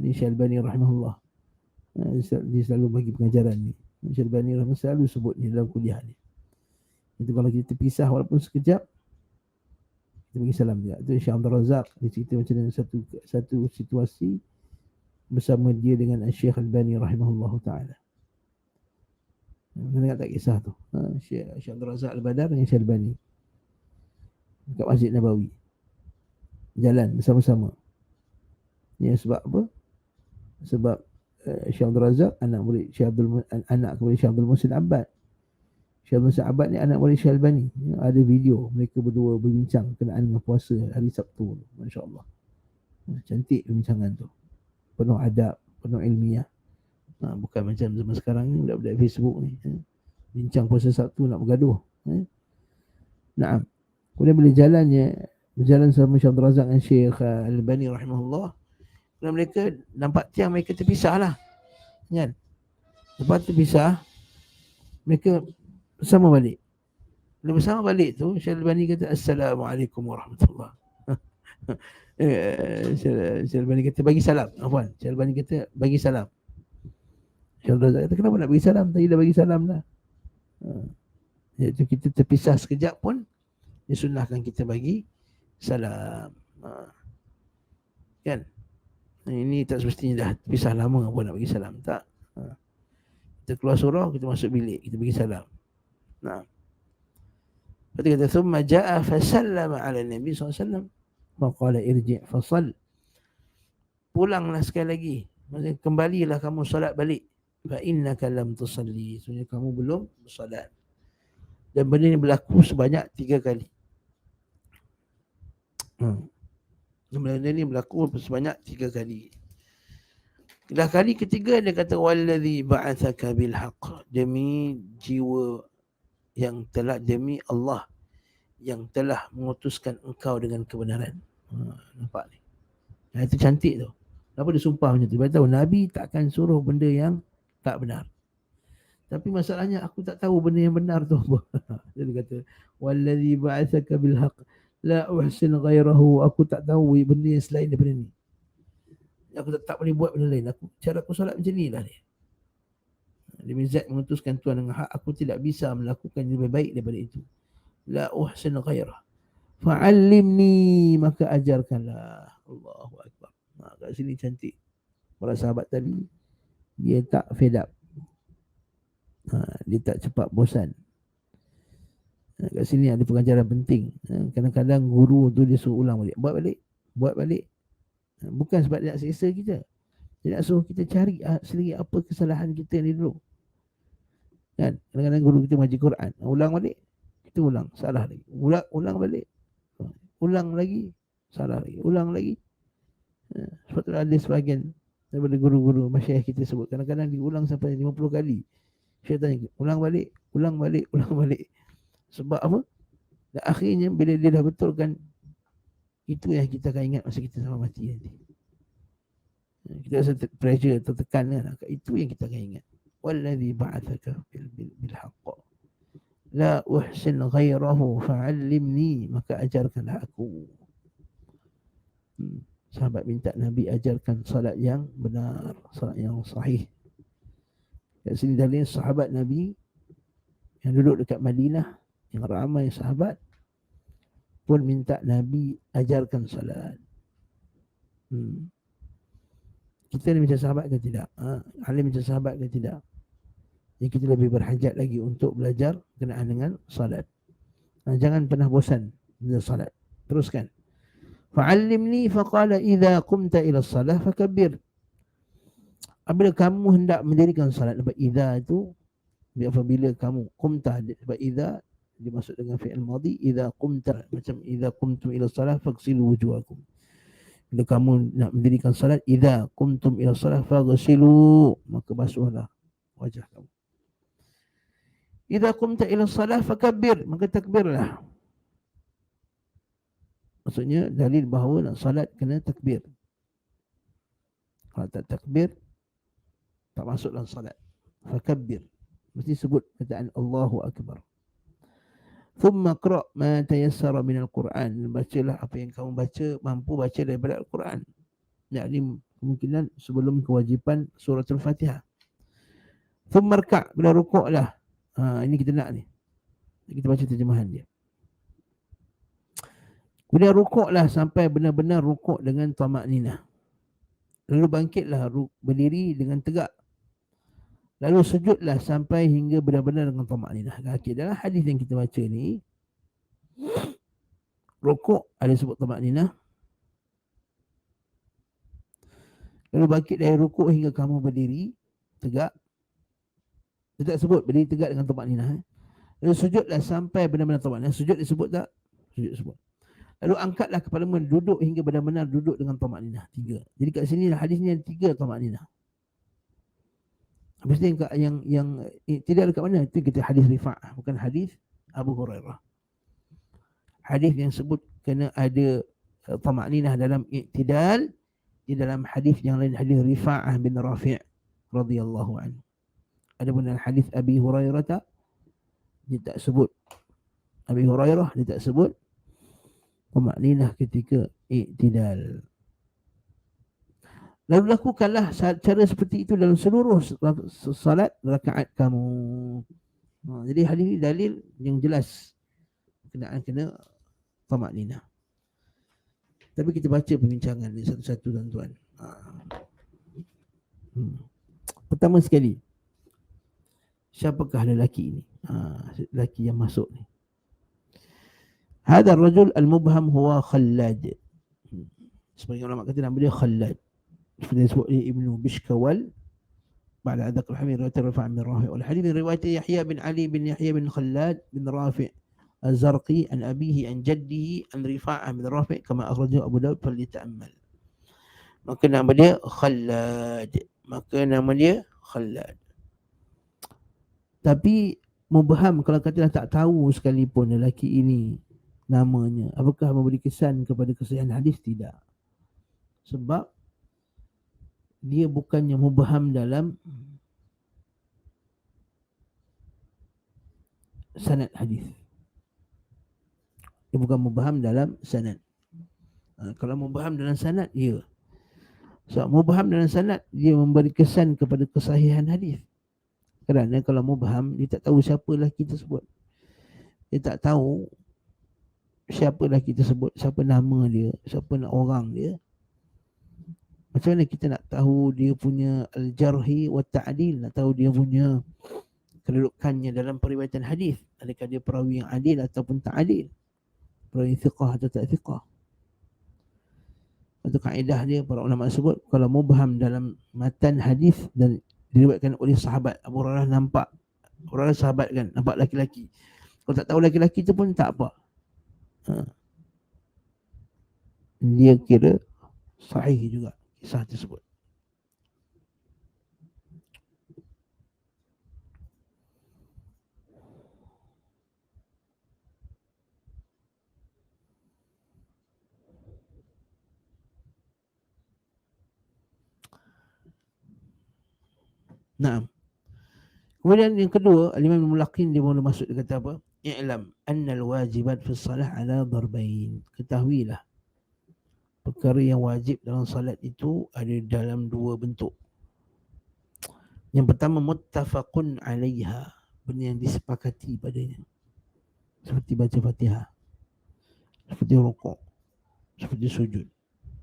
Ni Syekh Albani rahimahullah. Dia selalu bagi pengajaran ni. Syekh Albani rahimahullah selalu sebut ni dalam kuliah ni. Itu kalau kita pisah walaupun sekejap, kita bagi salam juga. Itu Syekh Abdul Razak, dia cerita macam mana satu situasi bersama dia dengan Syekh Albani rahimahullah ta'ala. Kita tak kisah tu. Syekh Abdul Razak Al-Badar dengan Syekh Albani dekat Masjid Nabawi. Jalan bersama-sama. Ya, sebab apa? Sebab Syekh Abdul Razak, anak murid anak kepada Syekh Abdul Muhsin Abbad. Syekh Abdul Muhsin Abbad ni anak murid Syekh Albani. Ada video mereka berdua berbincang kenaan dengan puasa hari Sabtu. Masya-Allah. Cantik perbincangan tu. Penuh adab, penuh ilmiah. Bukan macam zaman sekarang ni budak-budak Facebook ni. Bincang puasa Sabtu nak bergaduh. Naam. Kemudian bila berjalan sama Syekh Abdul Razak dan Syekh Albani rahimahullah, dan mereka nampak tiang mereka terpisah lah. Kan? Lepas terpisah, mereka bersama balik. Bila bersama balik tu, Syekh Albani kata, Assalamualaikum warahmatullahi Syekh Albani kata, bagi salam. Syekh Albani kata, bagi salam. Syekh Abdul Razak kata, kenapa nak bagi salam? Tadi dah bagi salam dah. Iaitu kita terpisah sekejap pun, disunahkan kita bagi salam. Kan? Ini tak semestinya dah terpisah lama pun nak bagi salam. Tak. Kita keluar surau, kita masuk bilik, kita bagi salam. Nah. Lepas tu kata, thumma ja'a fasallama ala Nabi SAW. Faqala irji' fasal. Pulanglah sekali lagi. Maksudnya, kembalilah kamu solat balik. Fa innaka lam tusalli. Sebenarnya kamu belum solat. Dan benda ini berlaku sebanyak 3 kali. Benda ini berlaku sebanyak 3 kali. Dah kali ketiga dia kata, wallazi ba'athaka bil haqq. Demi jiwa yang telah, demi Allah yang telah mengutuskan engkau dengan kebenaran. Nampak ni. Itu cantik tu. Kenapa dia sumpah macam tu? Dia tahu Nabi takkan suruh benda yang tak benar. Tapi masalahnya aku tak tahu benda yang benar tu apa. Dia kata, wallazi ba'athaka bil haqq la uhsin ghairahu. Aku tak tahu benda yang selain daripada ni. Aku tak boleh buat benda lain. Cara aku solat macam ni lah dia. Demi Zat mengutuskan Tuhan dengan hak, aku tidak bisa melakukan yang lebih baik daripada itu. La uhsin ghairah. Fa'allimni, maka ajarkanlah. Allahu Akbar. Kat sini cantik. Para sahabat tadi, dia tak fed up. Dia tak cepat bosan. Kat sini ada pengajaran penting. Kadang-kadang guru tu dia suruh ulang balik. Buat balik. Bukan sebab dia nak seksa kita. Dia nak suruh kita cari sendiri apa kesalahan kita ni dulu. Kan? Kadang-kadang guru kita mengaji Quran. Ulang balik. Kita ulang. Salah lagi. Ulang balik. Ulang lagi. Salah lagi. Ulang lagi. Sebab tu ada sebahagian daripada guru-guru masyayikh kita sebut. Kadang-kadang diulang sampai 50 kali. Syaitan tanya, ulang balik. Ulang balik. Ulang balik. Sebab apa? Dan akhirnya bila dia dah betulkan, itu yang kita akan ingat masa kita sama mati nanti. Kita rasa pressure, tertekan kan? Itu yang kita akan ingat. Wallazi ba'athaka bil haqq. La uhsin ghairahu fa'allimni. Maka ajarkanlah aku. Sahabat minta Nabi ajarkan salat yang benar, salat yang sahih. Kat sini dalil sahabat Nabi yang duduk dekat Madinah, yang ramai sahabat, pun minta Nabi ajarkan salat. Kita ni macam sahabat ke tidak? Alim macam sahabat ke tidak? Yang kita lebih berhajat lagi untuk belajar kenaan dengan salat. Jangan pernah bosan dengan salat. Teruskan. Fa'allimni faqala idza qumta ila salah fakabbir. Apabila kamu hendak mendirikan salat, sebab idza itu apabila kamu qumta, sebab idza dimaksud dengan fi'il madhi, idza qumta, macam idza qumtum ila salah faghsilu wujuhakum. Bila kamu nak mendirikan salat, idza qumtum ila salah faghsilu, maka basuhlah wajah kamu. Idza qumta ila salah fakabbir, maka takbirlah. Maksudnya dalil bahawa nak salat kena takbir. Kalau tak takbir, tak masuk dalam salat. Fakabbir, mesti sebut kataan Allahu Akbar. Thumma qra' ma tayassara min al-Quran. Bacalah apa yang kamu mampu baca daripada Al-Quran. Yakni kemungkinan sebelum kewajipan surah Al-Fatihah. Thumma rka', bila rukuklah. Ini kita nak ni. Kita baca terjemahan dia. Kemudian rukuklah sampai benar-benar rukuk dengan tamakninah. Lalu bangkitlah berdiri dengan tegak. Lalu sujudlah sampai hingga benar-benar dengan tamakninah. Okay, dalam hadis yang kita baca ni, rukuk ada sebut tamakninah. Lalu bangkit dari rukuk hingga kamu berdiri tegak. Dia tak sebut berdiri tegak dengan tumakninah. Lalu sujudlah sampai benar-benar tumakninah. Sujud disebut tak? Sujud disebut. Lalu angkatlah kepadamu duduk hingga benar-benar duduk dengan tumakninah. 3. Jadi kat sini hadis ni ada 3 tumakninah. Habis ni yang tidak dekat mana? Itu kita hadis Rifa'ah, bukan hadis Abu Hurairah. Hadis yang sebut kena ada tumakninah dalam i'tidal di dalam hadis yang lain, hadis Rifa'ah bin Rafi' radhiyallahu anhu. Adapun dalam hadis Abi Hurairah dia tak sebut Abi Hurairah, dia tak sebut tumakninah ketika i'tidal. Lalu lakukanlah cara seperti itu dalam seluruh salat rakaat kamu. Jadi hadis ini dalil yang jelas kena tumakninah. Tapi kita baca perbincangan ni satu-satu tuan-tuan. Pertama sekali, siapakah lelaki ini? Lelaki yang masuk ni. Hadha ar-rajul al-mubham huwa Khallad. Sebagian ulama kata nama dia Khallad. Seperti disebut Ibnu Bishkawal بعد ذلك الحديث رواية رفاعة بن رافع والحديث من رواية يحيى بن علي بن يحيى بن خلاد بن رافع الزرقي عن أبيه عن جده عن رفاعة بن رافع كما أخرجه أبو داود فليتأمل. Maka nama dia Khallad. Tapi mubham, kalau katalah tak tahu sekalipun lelaki ini namanya, apakah memberi kesan kepada kesahihan hadis? Tidak. Sebab dia bukannya mubham dalam sanad hadis. Dia bukan mubham dalam sanad. Kalau mubham dalam sanad, ya. So, mubham dalam sanad dia memberi kesan kepada kesahihan hadis. Kerana kalau mubham, dia tak tahu siapa lelaki tersebut. Dia tak tahu siapa lelaki tersebut, siapa nama dia, siapa orang dia. Macam mana kita nak tahu dia punya al-jarhi wa ta'dil, nak tahu dia punya kedudukannya dalam periwayatan hadis? Adakah dia perawi yang adil ataupun tak adil? Perawi thiqah atau tak thiqah? Atau kaedah dia, para ulama sebut, kalau mubham dalam matan hadis dan diriwayatkan oleh sahabat, Abu Hurairah nampak, Abu Hurairah sahabat kan, nampak laki-laki. Kalau tak tahu laki-laki tu pun tak apa. Dia kira sahih juga kisah tersebut. Naam. Kemudian yang kedua, Al-Imam Al-Mulaqin dia mula masuk, dia kata apa? I'lam anna al-wajibat fi salah ala darbain. Ketahuilah, perkara yang wajib dalam salat itu ada dalam 2 bentuk. Yang pertama, muttafaqun alaiha, benda yang disepakati padanya. Seperti baca Fatihah, seperti rukuk, seperti sujud,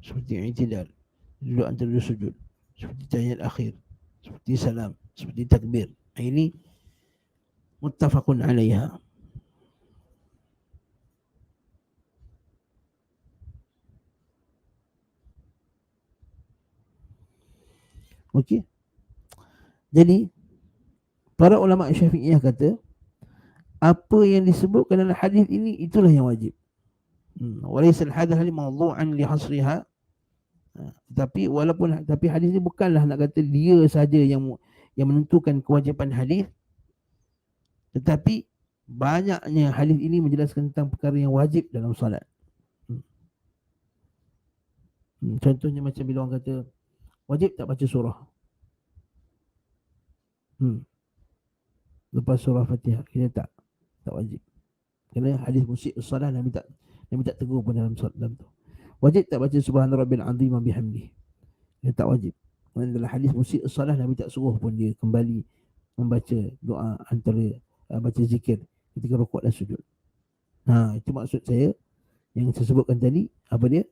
seperti i'tidal, duduk antara 2 sujud, seperti tahiyat akhir, seperti salam, seperti takbir. Ini muttafaqun alaiha. Okey. Jadi para ulama Syafi'iyah kata, apa yang disebutkan dalam hadis ini itulah yang wajib. Walaysa al-hadith mawdu'an li hasriha. Tapi hadis ni bukanlah nak kata dia saja yang menentukan kewajipan hadis, tetapi banyaknya hadis ini menjelaskan tentang perkara yang wajib dalam solat. Contohnya macam bila orang kata wajib tak baca surah lepas surah Fatihah, kita tak wajib. Kerana hadis musyi' as-salah Nabi tak tegur pun dalam tu. Wajib tak baca subhana rabbil azim wa bihamdihi, dia tak wajib. Kerana dalam hadis musyi' as-salah Nabi tak suruh pun dia kembali membaca doa antara baca zikir ketika rukuk dan sujud. Itu maksud saya yang saya sebutkan tadi. Apa dia?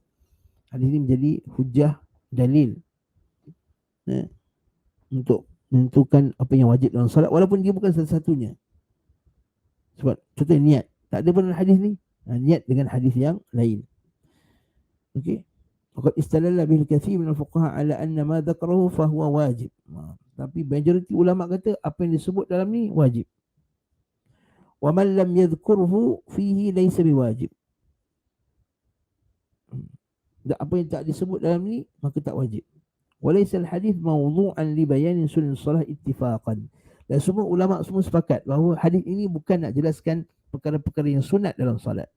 Hadis ini menjadi hujah, dalil untuk menentukan apa yang wajib dalam solat, walaupun dia bukan satu-satunya. Sebab contoh niat, tak ada pun hadis ni. Niat dengan hadis yang lain. Okey. Waqad istalalla bil kathir min al-fuqaha ala anna ma dzakarahu fa huwa wajib. Tapi majoriti ulama kata apa yang disebut dalam ni wajib. Wa man lam yadhkurhu fihi laysa biwajib. Apa yang tak disebut dalam ni maka tak wajib. Walaysa al-hadith mawdu'an li bayanin sunan salah ittifaqan. Dan semua ulama semua sepakat bahawa hadis ini bukan nak jelaskan perkara-perkara yang sunat dalam salat.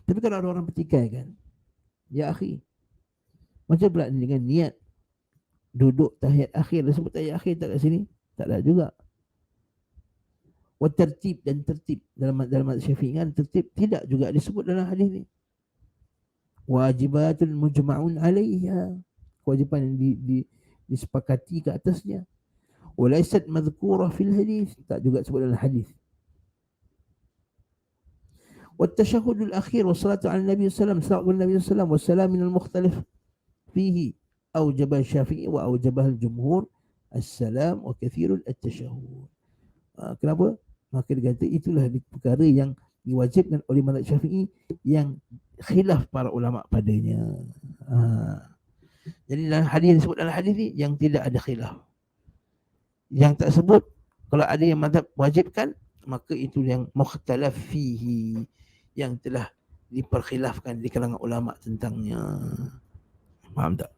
Tapi kalau ada orang petikai kan, ya akhi, macam pula dengan niat duduk tahiyat akhir, disebut tahiyat akhir tak kat sini? Tak ada juga. Wa tertib dan tertib dalam mazhab Syafi'i kan, tertib tidak juga disebut dalam hadis ni. Wajibatun mujma'un 'alaiha, kewajipan yang disepakati ke atasnya. Walaysat madhkurah fil hadis, tak juga disebut dalam hadis. والتشهد الأخير والصلاة على النبي صلى الله عليه وسلم صلى النبي صلى الله عليه وسلم والسلام من المختلف فيه أوجب الشافعي وأوجبه الجمهور السلام وكثير التشهد. Kenapa? Maka dia kata itulah perkara yang diwajibkan oleh mazhab Syafi'i yang khilaf para ulama padanya. Jadi dalam hadis yang disebut dalam hadis ni yang tidak ada khilaf. Yang tak sebut, kalau ada yang mazhab wajibkan, maka itu yang mukhtalaf fihi, yang telah diperkhilafkan di kalangan ulama tentangnya. Faham tak?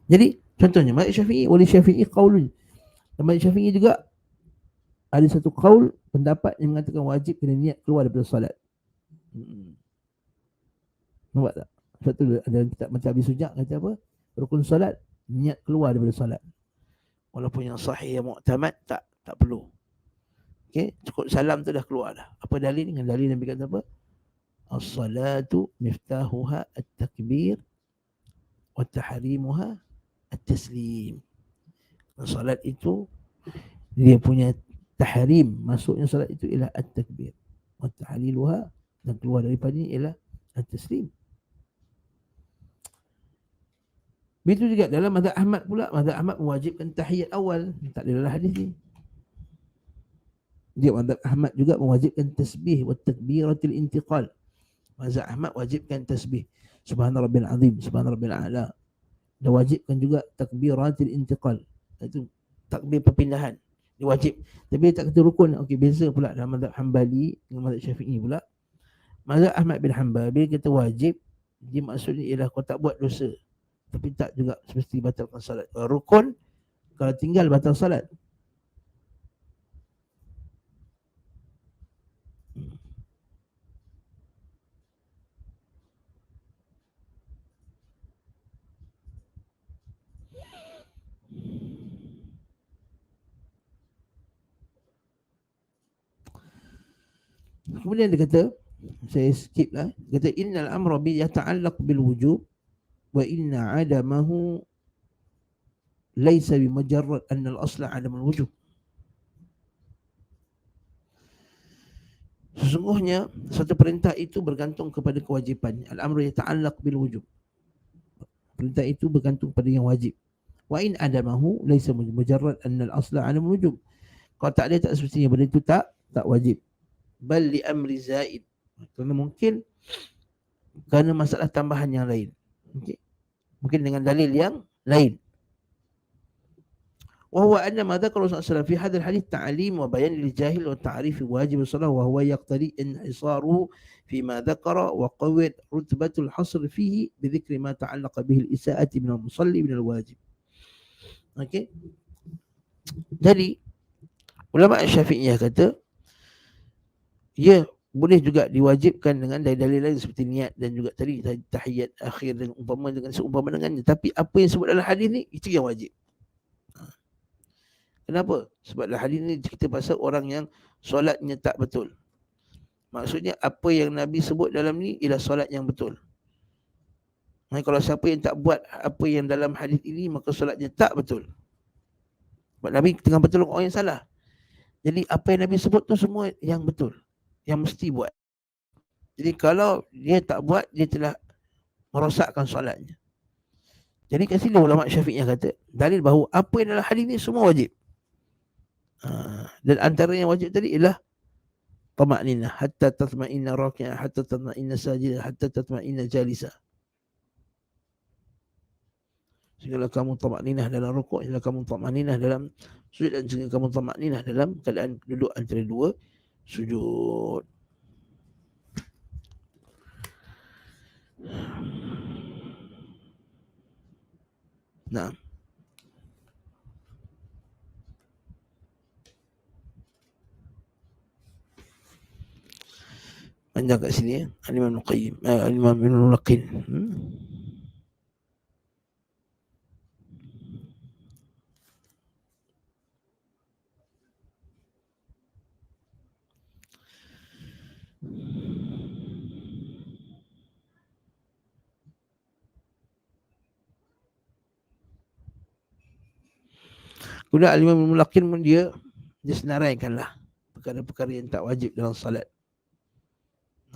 Jadi contohnya mazhab Syafi'i, oleh Syafi'i qaulun. Mazhab Syafi'i juga ada satu qaul, pendapat yang mengatakan wajib kena niat keluar daripada solat. Nampak tak? Sebab tu ada kitab macam Abi Sujak kata apa? Rukun solat niat keluar daripada solat. Walaupun yang sahih yang mu'tamad tak perlu. Okey, cukup salam tu dah keluar dah. Apa dalil? Dengan dalil Nabi kata apa? As-salatu miftahuha at-takbir wa tahrimuha at-taslim. Salat itu dia punya tahrim, masuknya salat itu ialah at-takbir. Wa tahliluha, dan keluar daripadanya ialah at-taslim. Begitu juga dalam mazhab Ahmad pula, mazhab Ahmad mewajibkan tahiyat awal, tak ada dalam hadis ni. Dia mazhab Ahmad juga mewajibkan tasbih wa takbiratul intiqal. Mazhab Ahmad wajibkan tasbih subhana rabbil azim, subhana rabbil a'la. Dan wajibkan juga takbiratul intiqal. Itu takbir perpindahan. Dia wajib. Tapi dia tak kata rukun. Okey, beza pula dalam mazhab Hanbali dengan mazhab Syafi'i pula. Mazhab Ahmad bin Hanbal dia kata wajib, dia maksudnya ialah kau tak buat dosa, tapi tak juga semesti batalkan salat. Rukun kalau tinggal batal salat. Kemudian dia kata, saya skip lah, dia kata innal amra bi yata'allaq bil wujub wa inna adamahu laysa bi mujarrad anna al asla adam al wujub. Sesungguhnya satu perintah itu bergantung kepada kewajipan. Al-amru yata'allaq bil wujub. Perintah itu bergantung pada yang wajib. Wa in adamahu laysa mujarrad anna al-asla 'ala al-wujub. Kalau tak ada, tak semestinya benda itu tak wajib. Bal li amri zaid. Kerana mungkin kerana masalah tambahan yang lain. Okay. Mungkin dengan dalil yang lain. وهو أن ما ذكر صلى الله عليه وسلم في هذا الحديث تعليم وبيان للجاهل وتعريف واجب الصلاة وهو يقتضي انحصاره فيما ذكر وقوة رتبة الحصر فيه بذكر ما تعلق به الإساءة من المصلي من الواجب. Okey. Jadi ulama Syafi'iyah kata ya boleh juga diwajibkan dengan dalil-dalil lain seperti niat dan juga tadi tahiyat akhir dan umpama dengan seumpama dengannya, tapi apa yang sebut dalam hadis ni itu yang wajib. Kenapa? Sebab dalam hadis ni cerita pasal orang yang solatnya tak betul. Maksudnya apa yang Nabi sebut dalam ni ialah solat yang betul. Kalau siapa yang tak buat apa yang dalam hadis ini, maka solatnya tak betul. Sebab Nabi tengah betul orang yang salah. Jadi apa yang Nabi sebut tu semua yang betul, yang mesti buat. Jadi kalau dia tak buat, dia telah merosakkan solatnya. Jadi kat sini ulama Syafi'iyah kata dalil bahawa apa yang dalam hadis ni semua wajib. Dan antara yang wajib tadi ialah tama'ninah, hatta tatma'inna raki'ah, hatta tatma'inna sajidah, hatta tatma'inna jalisah. Sehingga kamu tama'ninah dalam rukuk, sehingga kamu tama'ninah dalam sujud, dan sehingga kamu tama'ninah dalam keadaan duduk antara dua sujud. Nah, panjang kat sini ya. Al-Imam Ibn Qayyim, Al-Imam Ibn Mulaqin. Kemudian Al-Imam Ibn Mulaqin pun dia senaraikanlah perkara-perkara yang tak wajib dalam salat.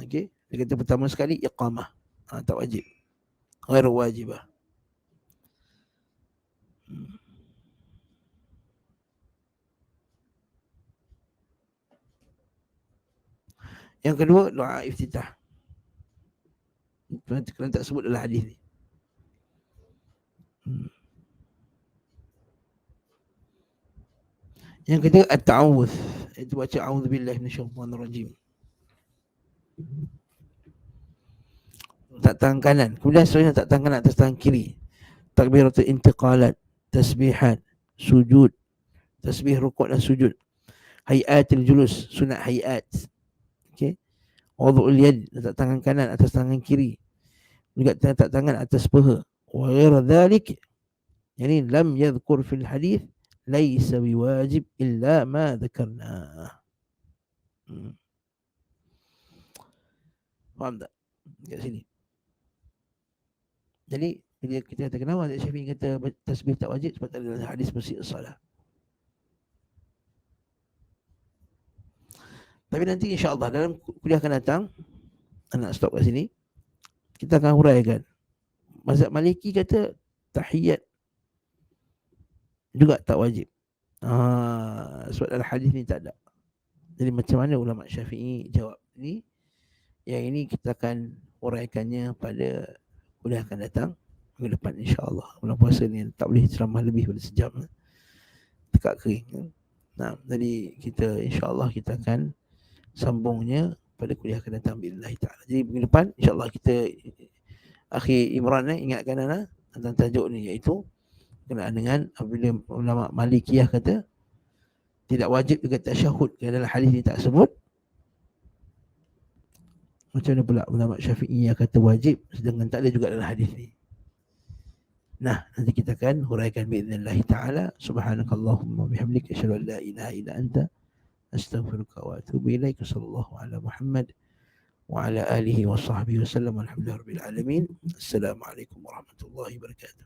Okey, dia kata pertama sekali iqamah, tak wajib, ghairu wajibah. Yang kedua doa iftitah. Kerana tak sebut dalam hadis ni. Yang ketiga at-ta'awudz, itu baca a'udzubillahi minasyaitonirrajim. Tak tangan kanan. Kemudian seterusnya tak tangan kanan atas tangan kiri. Takbiratul intiqalat, tasbihat, sujud, tasbih rukuk dan sujud. Hayatul julus, sunat hayat. Okey. Wudu'ul yad, letak tangan kanan atas tangan kiri. Juga letak tangan atas paha. Wa ghairu dzalik, yani lam yadhkur fil hadis laisa biwajib illa ma dzakarna. Faham tak? Kat sini. Jadi bila kita kata kenapa Syafi'i kata tasbih tak wajib, sebab dalam hadis bersih salat. Tapi nanti insya-Allah dalam kuliah akan datang, anak stop kat sini, kita akan huraikan. Mazhab Maliki kata tahiyat juga tak wajib. Sebab dalam hadis ni tak ada. Jadi macam mana ulama Syafi'i jawab ni? Yang ini kita akan huraikannya pada kuliah akan datang minggu depan insya-Allah. Bulan puasa ni tak boleh ceramah lebih pada sejam. Tekak kering. Nah, jadi kita insya-Allah kita akan sambungnya pada kuliah akan datang billahi taala. Jadi minggu depan insya-Allah kita Akhi Imran ingatkan ana tentang tajuk ni, iaitu berkenaan dengan apabila ulama Malikiyah kata tidak wajib juga tasyahud kerana dalam hadis ni tak sebut. Macam mana pula ulama Syafi'iyah kata wajib sedangkan tak ada juga dalam hadis ni. Nah, nanti kita akan huraikan biidznillah taala. Subhanakallahumma bihamdika asyhadu an la ilaha illa anta astaghfiruka wa atubu ilaik. Sallallahu ala Muhammad wa ala alihi wa sahbihi wa sallam. Alhamdulillahirabbil alamin. Assalamualaikum warahmatullahi wabarakatuh.